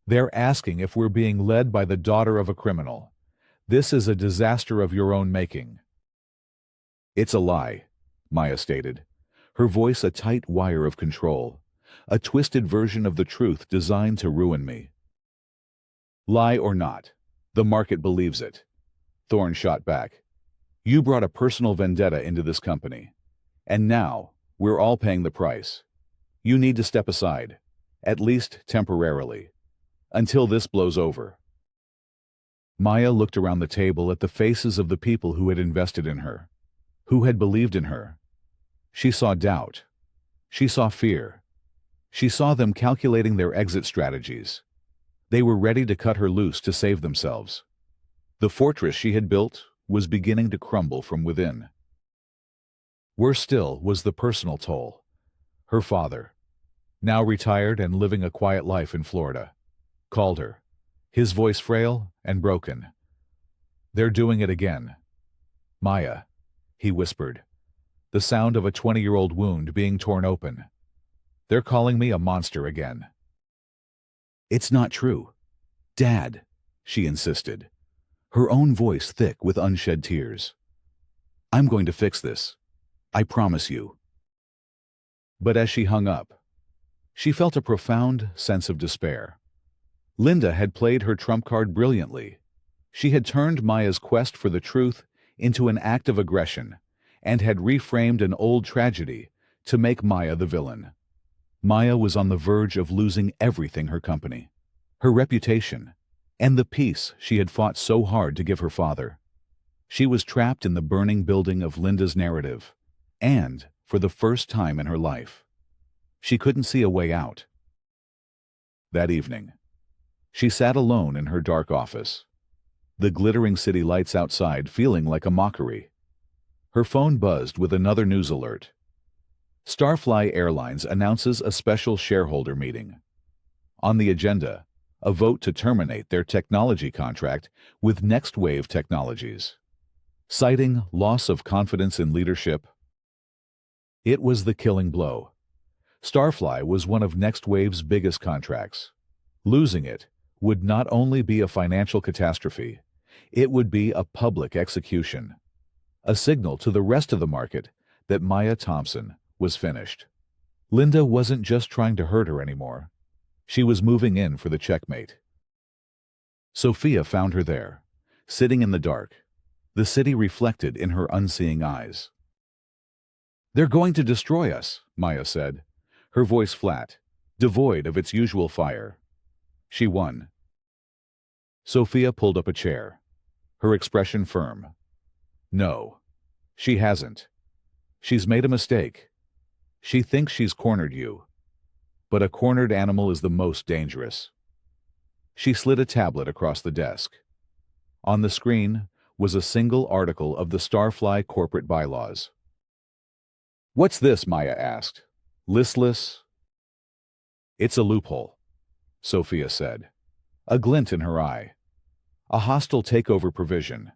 They're asking if we're being led by the daughter of a criminal. This is a disaster of your own making." "It's a lie," Maya stated, her voice a tight wire of control, a twisted version of the truth designed to ruin me. "Lie or not, the market believes it," Thorne shot back. "You brought a personal vendetta into this company, and now we're all paying the price. You need to step aside, at least temporarily, until this blows over." Maya looked around the table at the faces of the people who had invested in her, who had believed in her. She saw doubt. She saw fear. She saw them calculating their exit strategies. They were ready to cut her loose to save themselves. The fortress she had built was beginning to crumble from within. Worse still was the personal toll. Her father, now retired and living a quiet life in Florida, called her, his voice frail and broken. "They're doing it again. Maya," he whispered, the sound of a 20-year-old wound being torn open. "They're calling me a monster again." "It's not true, Dad," she insisted, her own voice thick with unshed tears. "I'm going to fix this. I promise you." But as she hung up, she felt a profound sense of despair. Linda had played her trump card brilliantly. She had turned Maya's quest for the truth into an act of aggression and had reframed an old tragedy to make Maya the villain. Maya was on the verge of losing everything: her company, her reputation, and the peace she had fought so hard to give her father. She was trapped in the burning building of Linda's narrative, and, for the first time in her life, she couldn't see a way out. That evening, she sat alone in her dark office, the glittering city lights outside feeling like a mockery. Her phone buzzed with another news alert. Starfly Airlines announces a special shareholder meeting. On the agenda, a vote to terminate their technology contract with Next Wave Technologies, citing loss of confidence in leadership. It was the killing blow. Starfly was one of Next Wave's biggest contracts. Losing it would not only be a financial catastrophe, it would be a public execution, a signal to the rest of the market that Maya Thompson was finished. Linda wasn't just trying to hurt her anymore. She was moving in for the checkmate. Sophia found her there, sitting in the dark, the city reflected in her unseeing eyes. "They're going to destroy us," Maya said, her voice flat, devoid of its usual fire. She won. Sophia pulled up a chair, her expression firm. No, she hasn't. She's made a mistake. She thinks she's cornered you. But a cornered animal is the most dangerous. She slid a tablet across the desk. On the screen was a single article of the Starfly corporate bylaws. "What's this?" Maya asked. Listless. "It's a loophole," Sophia said, a glint in her eye. "A hostile takeover provision.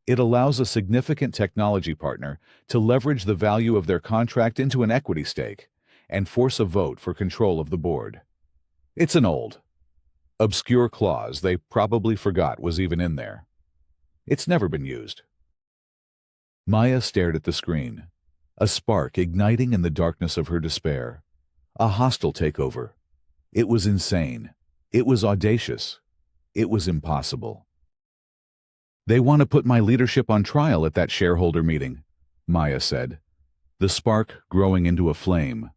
It allows a significant technology partner to leverage the value of their contract into an equity stake and force a vote for control of the board. It's an old, obscure clause they probably forgot was even in there. It's never been used." Maya stared at the screen, a spark igniting in the darkness of her despair. A hostile takeover. It was insane. It was audacious. It was impossible. "They want to put my leadership on trial at that shareholder meeting," Maya said, the spark growing into a flame.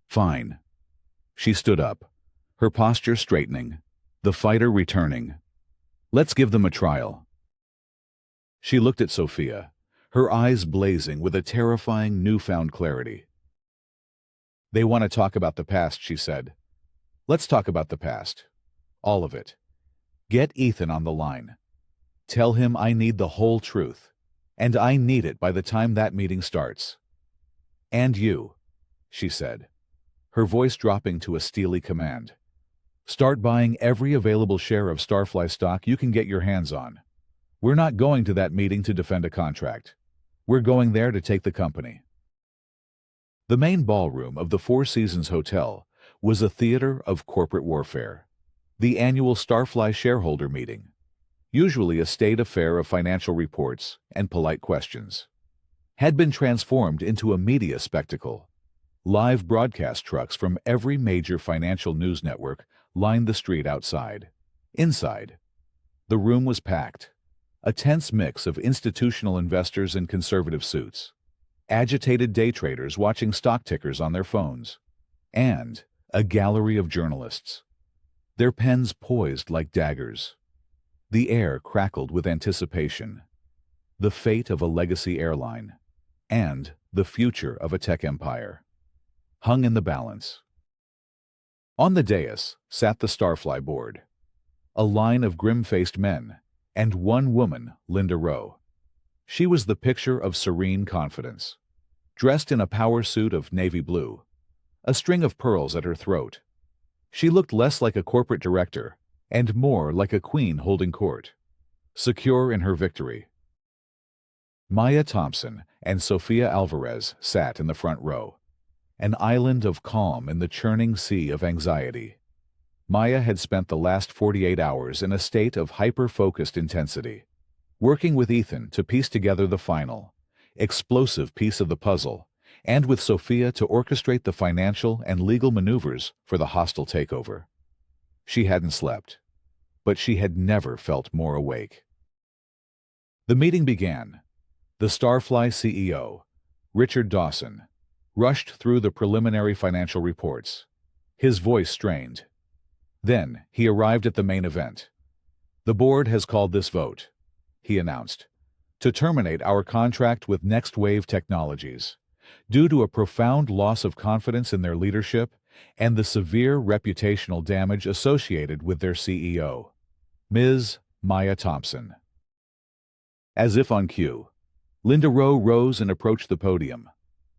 "Fine." She stood up, her posture straightening, the fighter returning. "Let's give them a trial." She looked at Sophia, her eyes blazing with a terrifying newfound clarity. "They want to talk about the past," she said. "Let's talk about the past. All of it. Get Ethan on the line. Tell him I need the whole truth, and I need it by the time that meeting starts. And you," she said, her voice dropping to a steely command. "Start buying every available share of Starfly stock you can get your hands on. We're not going to that meeting to defend a contract. We're going there to take the company." The main ballroom of the Four Seasons Hotel was a theater of corporate warfare. The annual Starfly shareholder meeting, usually a state affair of financial reports and polite questions, had been transformed into a media spectacle. Live broadcast trucks from every major financial news network lined the street outside. Inside, the room was packed, a tense mix of institutional investors in conservative suits, agitated day traders watching stock tickers on their phones, and a gallery of journalists, their pens poised like daggers. The air crackled with anticipation, the fate of a legacy airline, and the future of a tech empire, hung in the balance. On the dais sat the Starfly board, a line of grim-faced men, and one woman, Linda Rowe. She was the picture of serene confidence, dressed in a power suit of navy blue, a string of pearls at her throat. She looked less like a corporate director and more like a queen holding court, secure in her victory. Maya Thompson and Sophia Alvarez sat in the front row, an island of calm in the churning sea of anxiety. Maya had spent the last 48 hours in a state of hyper-focused intensity, working with Ethan to piece together the final, explosive piece of the puzzle, and with Sophia to orchestrate the financial and legal maneuvers for the hostile takeover. She hadn't slept, but she had never felt more awake. The meeting began. The Starfly CEO, Richard Dawson, rushed through the preliminary financial reports, his voice strained. Then he arrived at the main event. "The board has called this vote," he announced, "to terminate our contract with Next Wave Technologies, due to a profound loss of confidence in their leadership and the severe reputational damage associated with their CEO, Ms. Maya Thompson." As if on cue, Linda Rowe rose and approached the podium.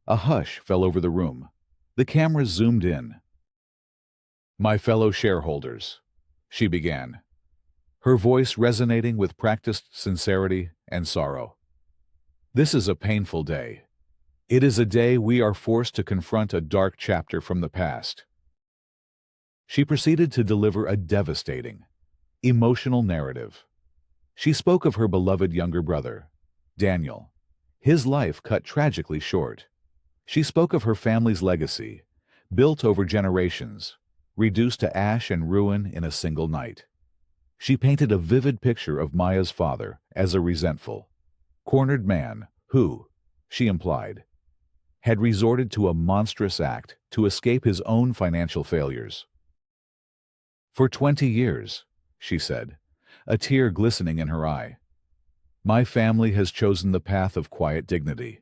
A hush fell over the room. The cameras zoomed in. "My fellow shareholders," she began, her voice resonating with practiced sincerity and sorrow. "This is a painful day. It is a day we are forced to confront a dark chapter from the past." She proceeded to deliver a devastating, emotional narrative. She spoke of her beloved younger brother, Daniel, his life cut tragically short. She spoke of her family's legacy, built over generations, reduced to ash and ruin in a single night. She painted a vivid picture of Maya's father as a resentful, cornered man who, she implied, had resorted to a monstrous act to escape his own financial failures. "For 20 years," she said, a tear glistening in her eye. My family has chosen the path of quiet dignity.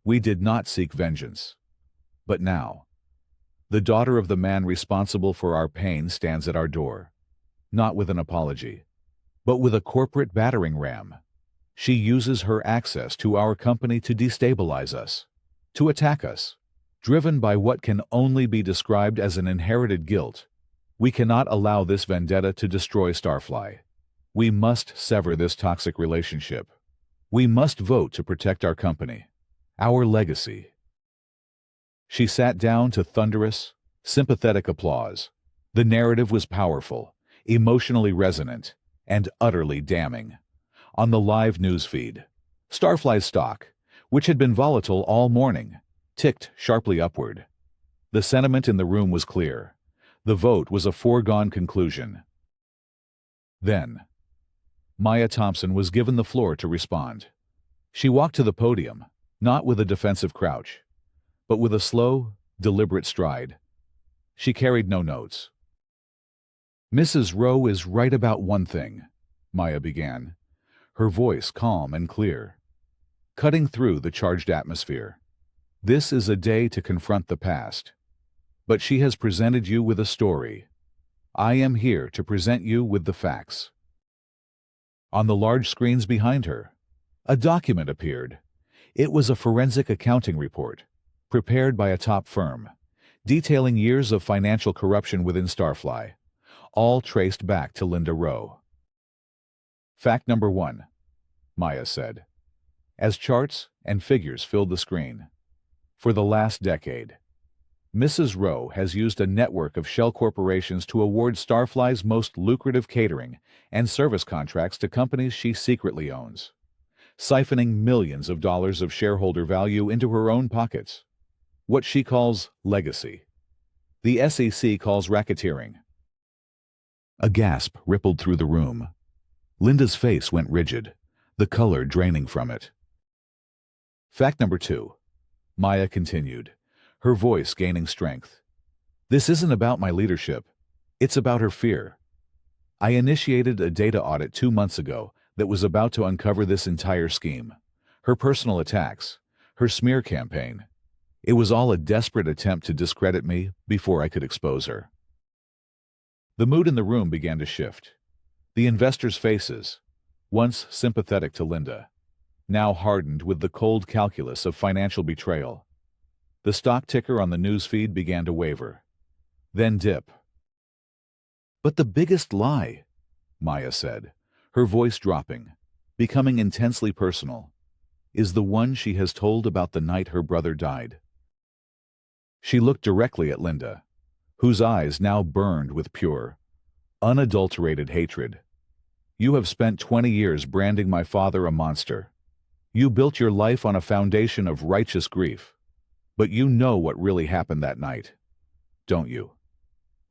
We did not seek vengeance. But now, the daughter of the man responsible for our pain stands at our door, not with an apology, but with a corporate battering ram. She uses her access to our company to destabilize us, to attack us. Driven by what can only be described as an inherited guilt, we cannot allow this vendetta to destroy Starfly. We must sever this toxic relationship. We must vote to protect our company, our legacy. She sat down to thunderous, sympathetic applause. The narrative was powerful, emotionally resonant, and utterly damning. On the live news feed, Starfly's stock, which had been volatile all morning, ticked sharply upward. The sentiment in the room was clear. The vote was a foregone conclusion. Then, Maya Thompson was given the floor to respond. She walked to the podium, not with a defensive crouch, but with a slow, deliberate stride. She carried no notes. "Mrs. Rowe is right about one thing," Maya began, her voice calm and clear, cutting through the charged atmosphere. "This is a day to confront the past. But she has presented you with a story. I am here to present you with the facts." On the large screens behind her, a document appeared. It was a forensic accounting report, prepared by a top firm, detailing years of financial corruption within Starfly, all traced back to Linda Rowe. "Fact number 1, Maya said, as charts and figures filled the screen. For the last decade, Mrs. Rowe has used a network of shell corporations to award Starfly's most lucrative catering and service contracts to companies she secretly owns, siphoning millions of dollars of shareholder value into her own pockets. What she calls legacy, the SEC calls racketeering." A gasp rippled through the room. Linda's face went rigid, the color draining from it. "Fact number 2, Maya continued, her voice gaining strength. "This isn't about my leadership. It's about her fear. I initiated a data audit 2 months ago that was about to uncover this entire scheme. Her personal attacks, her smear campaign. It was all a desperate attempt to discredit me before I could expose her." The mood in the room began to shift. The investors' faces, once sympathetic to Linda, now hardened with the cold calculus of financial betrayal. The stock ticker on the newsfeed began to waver, then dip. "But the biggest lie," Maya said, her voice dropping, becoming intensely personal, "is the one she has told about the night her brother died." She looked directly at Linda, whose eyes now burned with pure, unadulterated hatred. "You have spent 20 years branding my father a monster. You built your life on a foundation of righteous grief. But you know what really happened that night, don't you,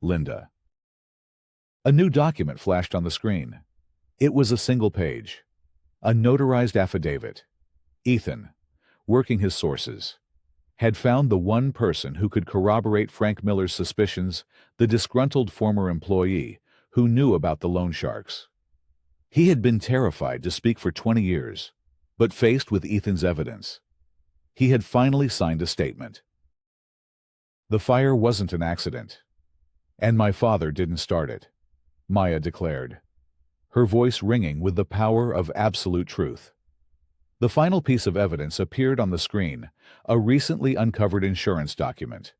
Linda?" A new document flashed on the screen. It was a single page, a notarized affidavit. Ethan, working his sources, had found the one person who could corroborate Frank Miller's suspicions, the disgruntled former employee who knew about the loan sharks. He had been terrified to speak for 20 years, but faced with Ethan's evidence, he had finally signed a statement. "The fire wasn't an accident, and my father didn't start it," Maya declared, her voice ringing with the power of absolute truth. The final piece of evidence appeared on the screen, a recently uncovered insurance document,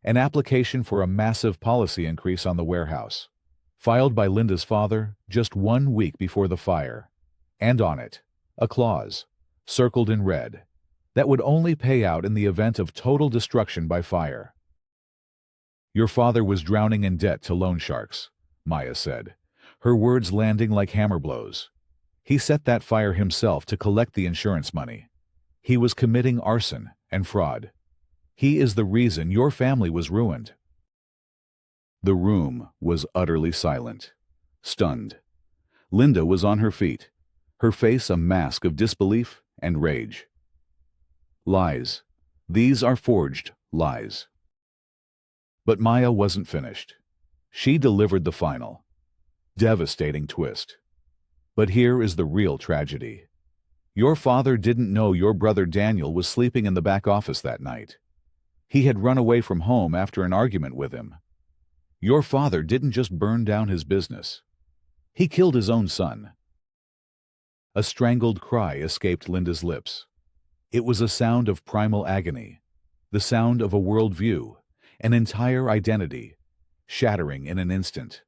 an application for a massive policy increase on the warehouse, filed by Linda's father just 1 week before the fire, and on it, a clause, circled in red, that would only pay out in the event of total destruction by fire. "Your father was drowning in debt to loan sharks," Maya said, her words landing like hammer blows. "He set that fire himself to collect the insurance money. He was committing arson and fraud. He is the reason your family was ruined." The room was utterly silent, stunned. Linda was on her feet, her face a mask of disbelief and rage. "Lies. These are forged lies." But Maya wasn't finished. She delivered the final, devastating twist. But here is the real tragedy. Your father didn't know your brother Daniel was sleeping in the back office that night. He had run away from home after an argument with him. Your father didn't just burn down his business. He killed his own son. A strangled cry escaped Linda's lips. It was a sound of primal agony, the sound of a worldview, an entire identity, shattering in an instant.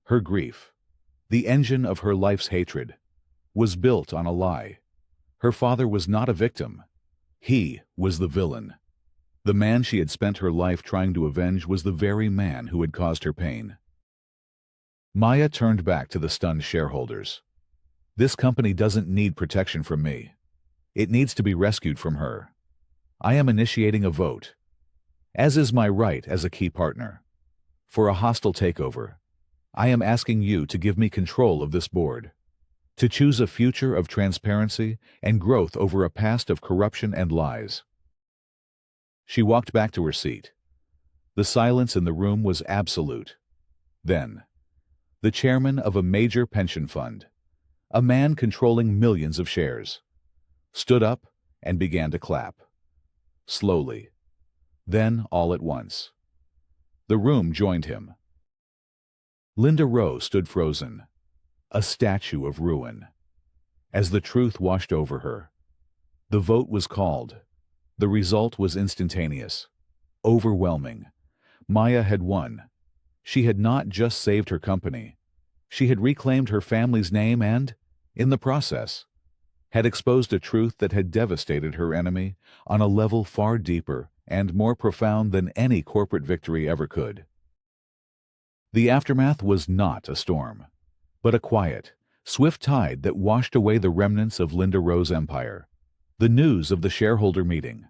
Her grief, the engine of her life's hatred, was built on a lie. Her father was not a victim. He was the villain. The man she had spent her life trying to avenge was the very man who had caused her pain. Maya turned back to the stunned shareholders. This company doesn't need protection from me. It needs to be rescued from her. I am initiating a vote, as is my right as a key partner, for a hostile takeover. I am asking you to give me control of this board, to choose a future of transparency and growth over a past of corruption and lies. She walked back to her seat. The silence in the room was absolute. Then, the chairman of a major pension fund, a man controlling millions of shares, stood up and began to clap. Slowly. Then all at once. The room joined him. Linda Rowe stood frozen, a statue of ruin. As the truth washed over her, the vote was called. The result was instantaneous, overwhelming. Maya had won. She had not just saved her company. She had reclaimed her family's name and, in the process, had exposed a truth that had devastated her enemy on a level far deeper and more profound than any corporate victory ever could. The aftermath was not a storm, but a quiet, swift tide that washed away the remnants of Linda Rowe's empire. The news of the shareholder meeting,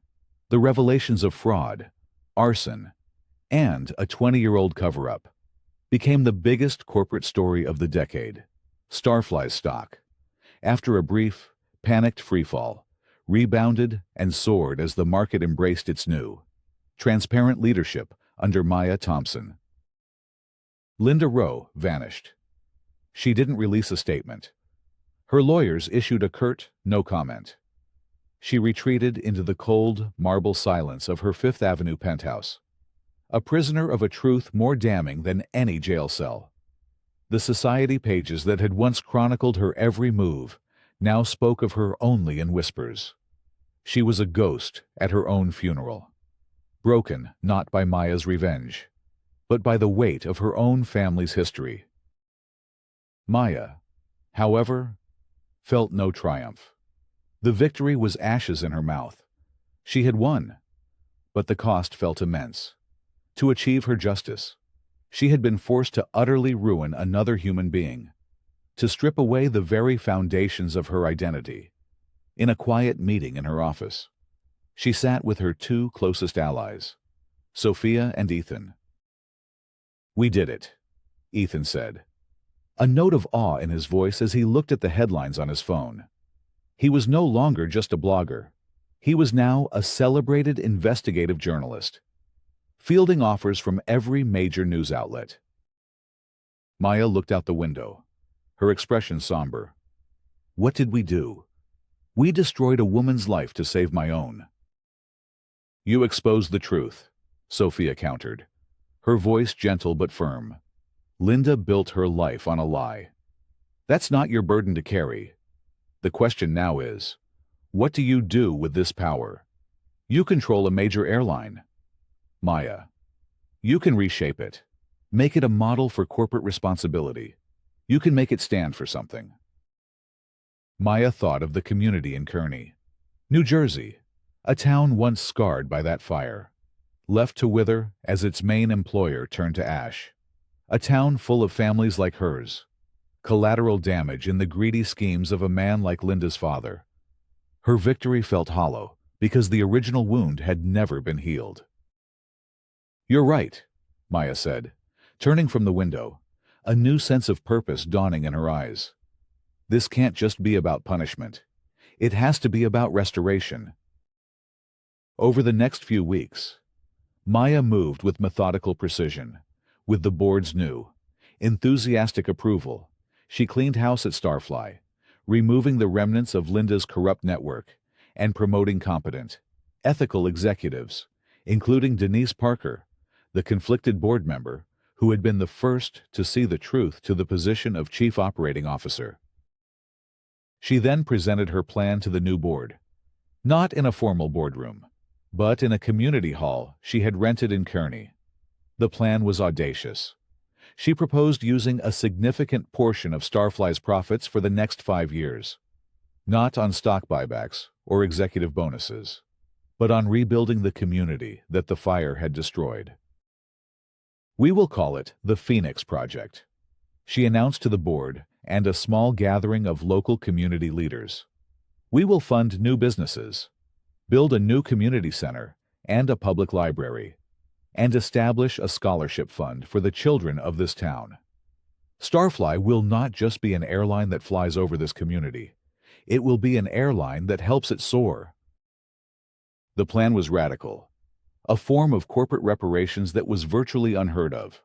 the revelations of fraud, arson, and a 20-year-old cover-up became the biggest corporate story of the decade. Starfly's stock, after a brief, panicked freefall, rebounded and soared as the market embraced its new, transparent leadership under Maya Thompson. Linda Rowe vanished. She didn't release a statement. Her lawyers issued a curt no comment. She retreated into the cold, marble silence of her Fifth Avenue penthouse, a prisoner of a truth more damning than any jail cell. The society pages that had once chronicled her every move now spoke of her only in whispers. She was a ghost at her own funeral, broken not by Maya's revenge, but by the weight of her own family's history. Maya, however, felt no triumph. The victory was ashes in her mouth. She had won, but the cost felt immense. To achieve her justice, she had been forced to utterly ruin another human being, to strip away the very foundations of her identity. In a quiet meeting in her office, she sat with her two closest allies, Sophia and Ethan. "We did it," Ethan said, a note of awe in his voice as he looked at the headlines on his phone. He was no longer just a blogger. He was now a celebrated investigative journalist, fielding offers from every major news outlet. Maya looked out the window, her expression somber. "What did we do? We destroyed a woman's life to save my own." "You exposed the truth," Sophia countered, her voice gentle but firm. "Linda built her life on a lie. That's not your burden to carry. The question now is, what do you do with this power? You control a major airline. Maya, you can reshape it. Make it a model for corporate responsibility. You can make it stand for something." Maya thought of the community in Kearney, New Jersey, a town once scarred by that fire, left to wither as its main employer turned to ash. A town full of families like hers, collateral damage in the greedy schemes of a man like Linda's father. Her victory felt hollow because the original wound had never been healed. "You're right," Maya said, turning from the window, a new sense of purpose dawning in her eyes. "This can't just be about punishment. It has to be about restoration." Over the next few weeks, Maya moved with methodical precision. With the board's new, enthusiastic approval, she cleaned house at Starfly, removing the remnants of Linda's corrupt network and promoting competent, ethical executives, including Denise Parker, the conflicted board member who had been the first to see the truth, to the position of chief operating officer. She then presented her plan to the new board, not in a formal boardroom, but in a community hall she had rented in Kearney. The plan was audacious. She proposed using a significant portion of Starfly's profits for the next 5 years, not on stock buybacks or executive bonuses, but on rebuilding the community that the fire had destroyed. "We will call it the Phoenix Project," she announced to the board and a small gathering of local community leaders. "We will fund new businesses, build a new community center and a public library, and establish a scholarship fund for the children of this town. Starfly will not just be an airline that flies over this community. It will be an airline that helps it soar." The plan was radical, a form of corporate reparations that was virtually unheard of.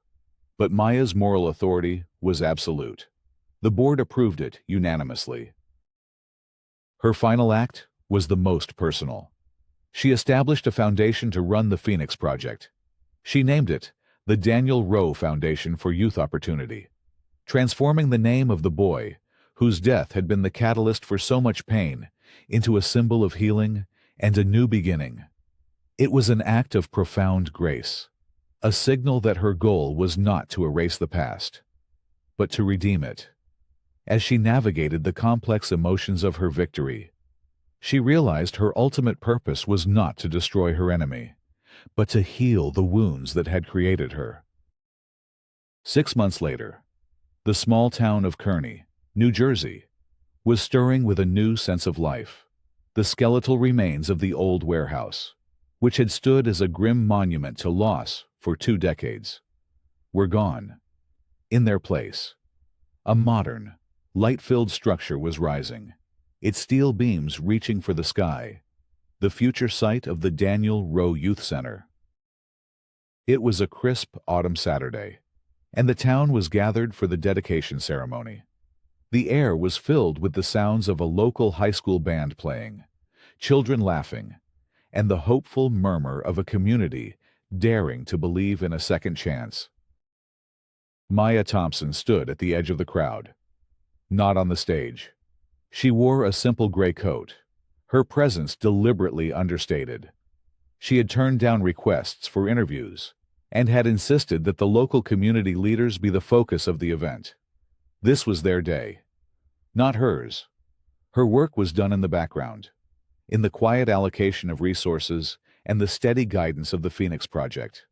But Maya's moral authority was absolute. The board approved it unanimously. Her final act was the most personal. She established a foundation to run the Phoenix Project. She named it the Daniel Rowe Foundation for Youth Opportunity, transforming the name of the boy, whose death had been the catalyst for so much pain, into a symbol of healing and a new beginning. It was an act of profound grace, a signal that her goal was not to erase the past, but to redeem it. As she navigated the complex emotions of her victory, she realized her ultimate purpose was not to destroy her enemy, but to heal the wounds that had created her. 6 months later, the small town of Kearney, New Jersey, was stirring with a new sense of life. The skeletal remains of the old warehouse, which had stood as a grim monument to loss for 2 decades, were gone. In their place, a modern, light-filled structure was rising, its steel beams reaching for the sky, the future site of the Daniel Rowe Youth Center. It was a crisp autumn Saturday, and the town was gathered for the dedication ceremony. The air was filled with the sounds of a local high school band playing, children laughing, and the hopeful murmur of a community daring to believe in a second chance. Maya Thompson stood at the edge of the crowd, not on the stage. She wore a simple gray coat, her presence deliberately understated. She had turned down requests for interviews and had insisted that the local community leaders be the focus of the event. This was their day, not hers. Her work was done in the background, in the quiet allocation of resources and the steady guidance of the Phoenix Project.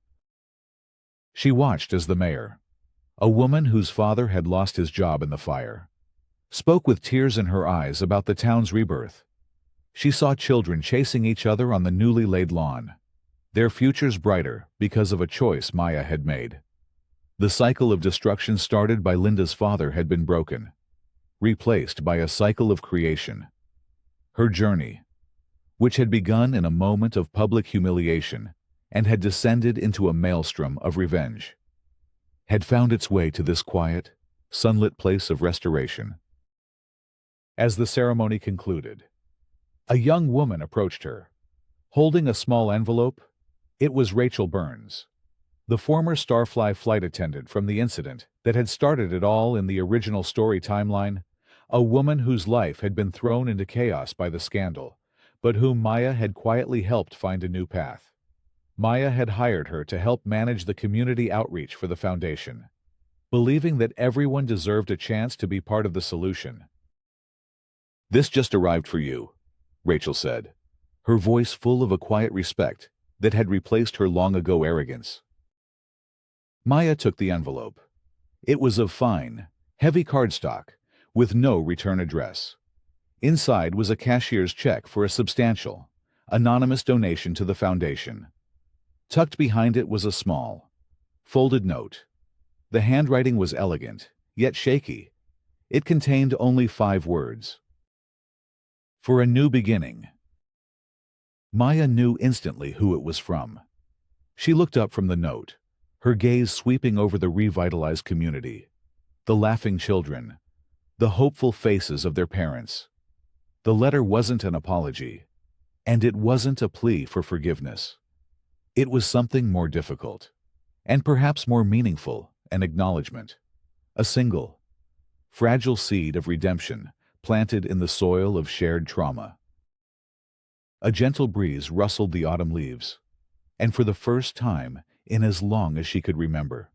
She watched as the mayor, a woman whose father had lost his job in the fire, spoke with tears in her eyes about the town's rebirth. She saw children chasing each other on the newly laid lawn, their futures brighter because of a choice Maya had made. The cycle of destruction started by Linda's father had been broken, replaced by a cycle of creation. Her journey, which had begun in a moment of public humiliation and had descended into a maelstrom of revenge, had found its way to this quiet, sunlit place of restoration. As the ceremony concluded, a young woman approached her, holding a small envelope. It was Rachel Burns, the former Starfly flight attendant from the incident that had started it all in the original story timeline, a woman whose life had been thrown into chaos by the scandal, but whom Maya had quietly helped find a new path. Maya had hired her to help manage the community outreach for the foundation, believing that everyone deserved a chance to be part of the solution. "This just arrived for you," Rachel said, her voice full of a quiet respect that had replaced her long-ago arrogance. Maya took the envelope. It was of fine, heavy cardstock, with no return address. Inside was a cashier's check for a substantial, anonymous donation to the foundation. Tucked behind it was a small, folded note. The handwriting was elegant, yet shaky. It contained only 5 words. "For a new beginning." Maya knew instantly who it was from. She looked up from the note, her gaze sweeping over the revitalized community, the laughing children, the hopeful faces of their parents. The letter wasn't an apology, and it wasn't a plea for forgiveness. It was something more difficult, and perhaps more meaningful, an acknowledgement. A single, fragile seed of redemption planted in the soil of shared trauma. A gentle breeze rustled the autumn leaves, and for the first time in as long as she could remember,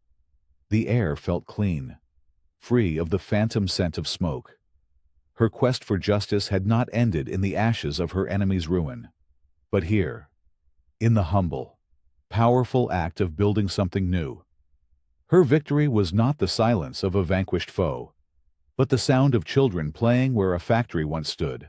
the air felt clean, free of the phantom scent of smoke. Her quest for justice had not ended in the ashes of her enemy's ruin, but here, in the humble, powerful act of building something new. Her victory was not the silence of a vanquished foe, but the sound of children playing where a factory once stood.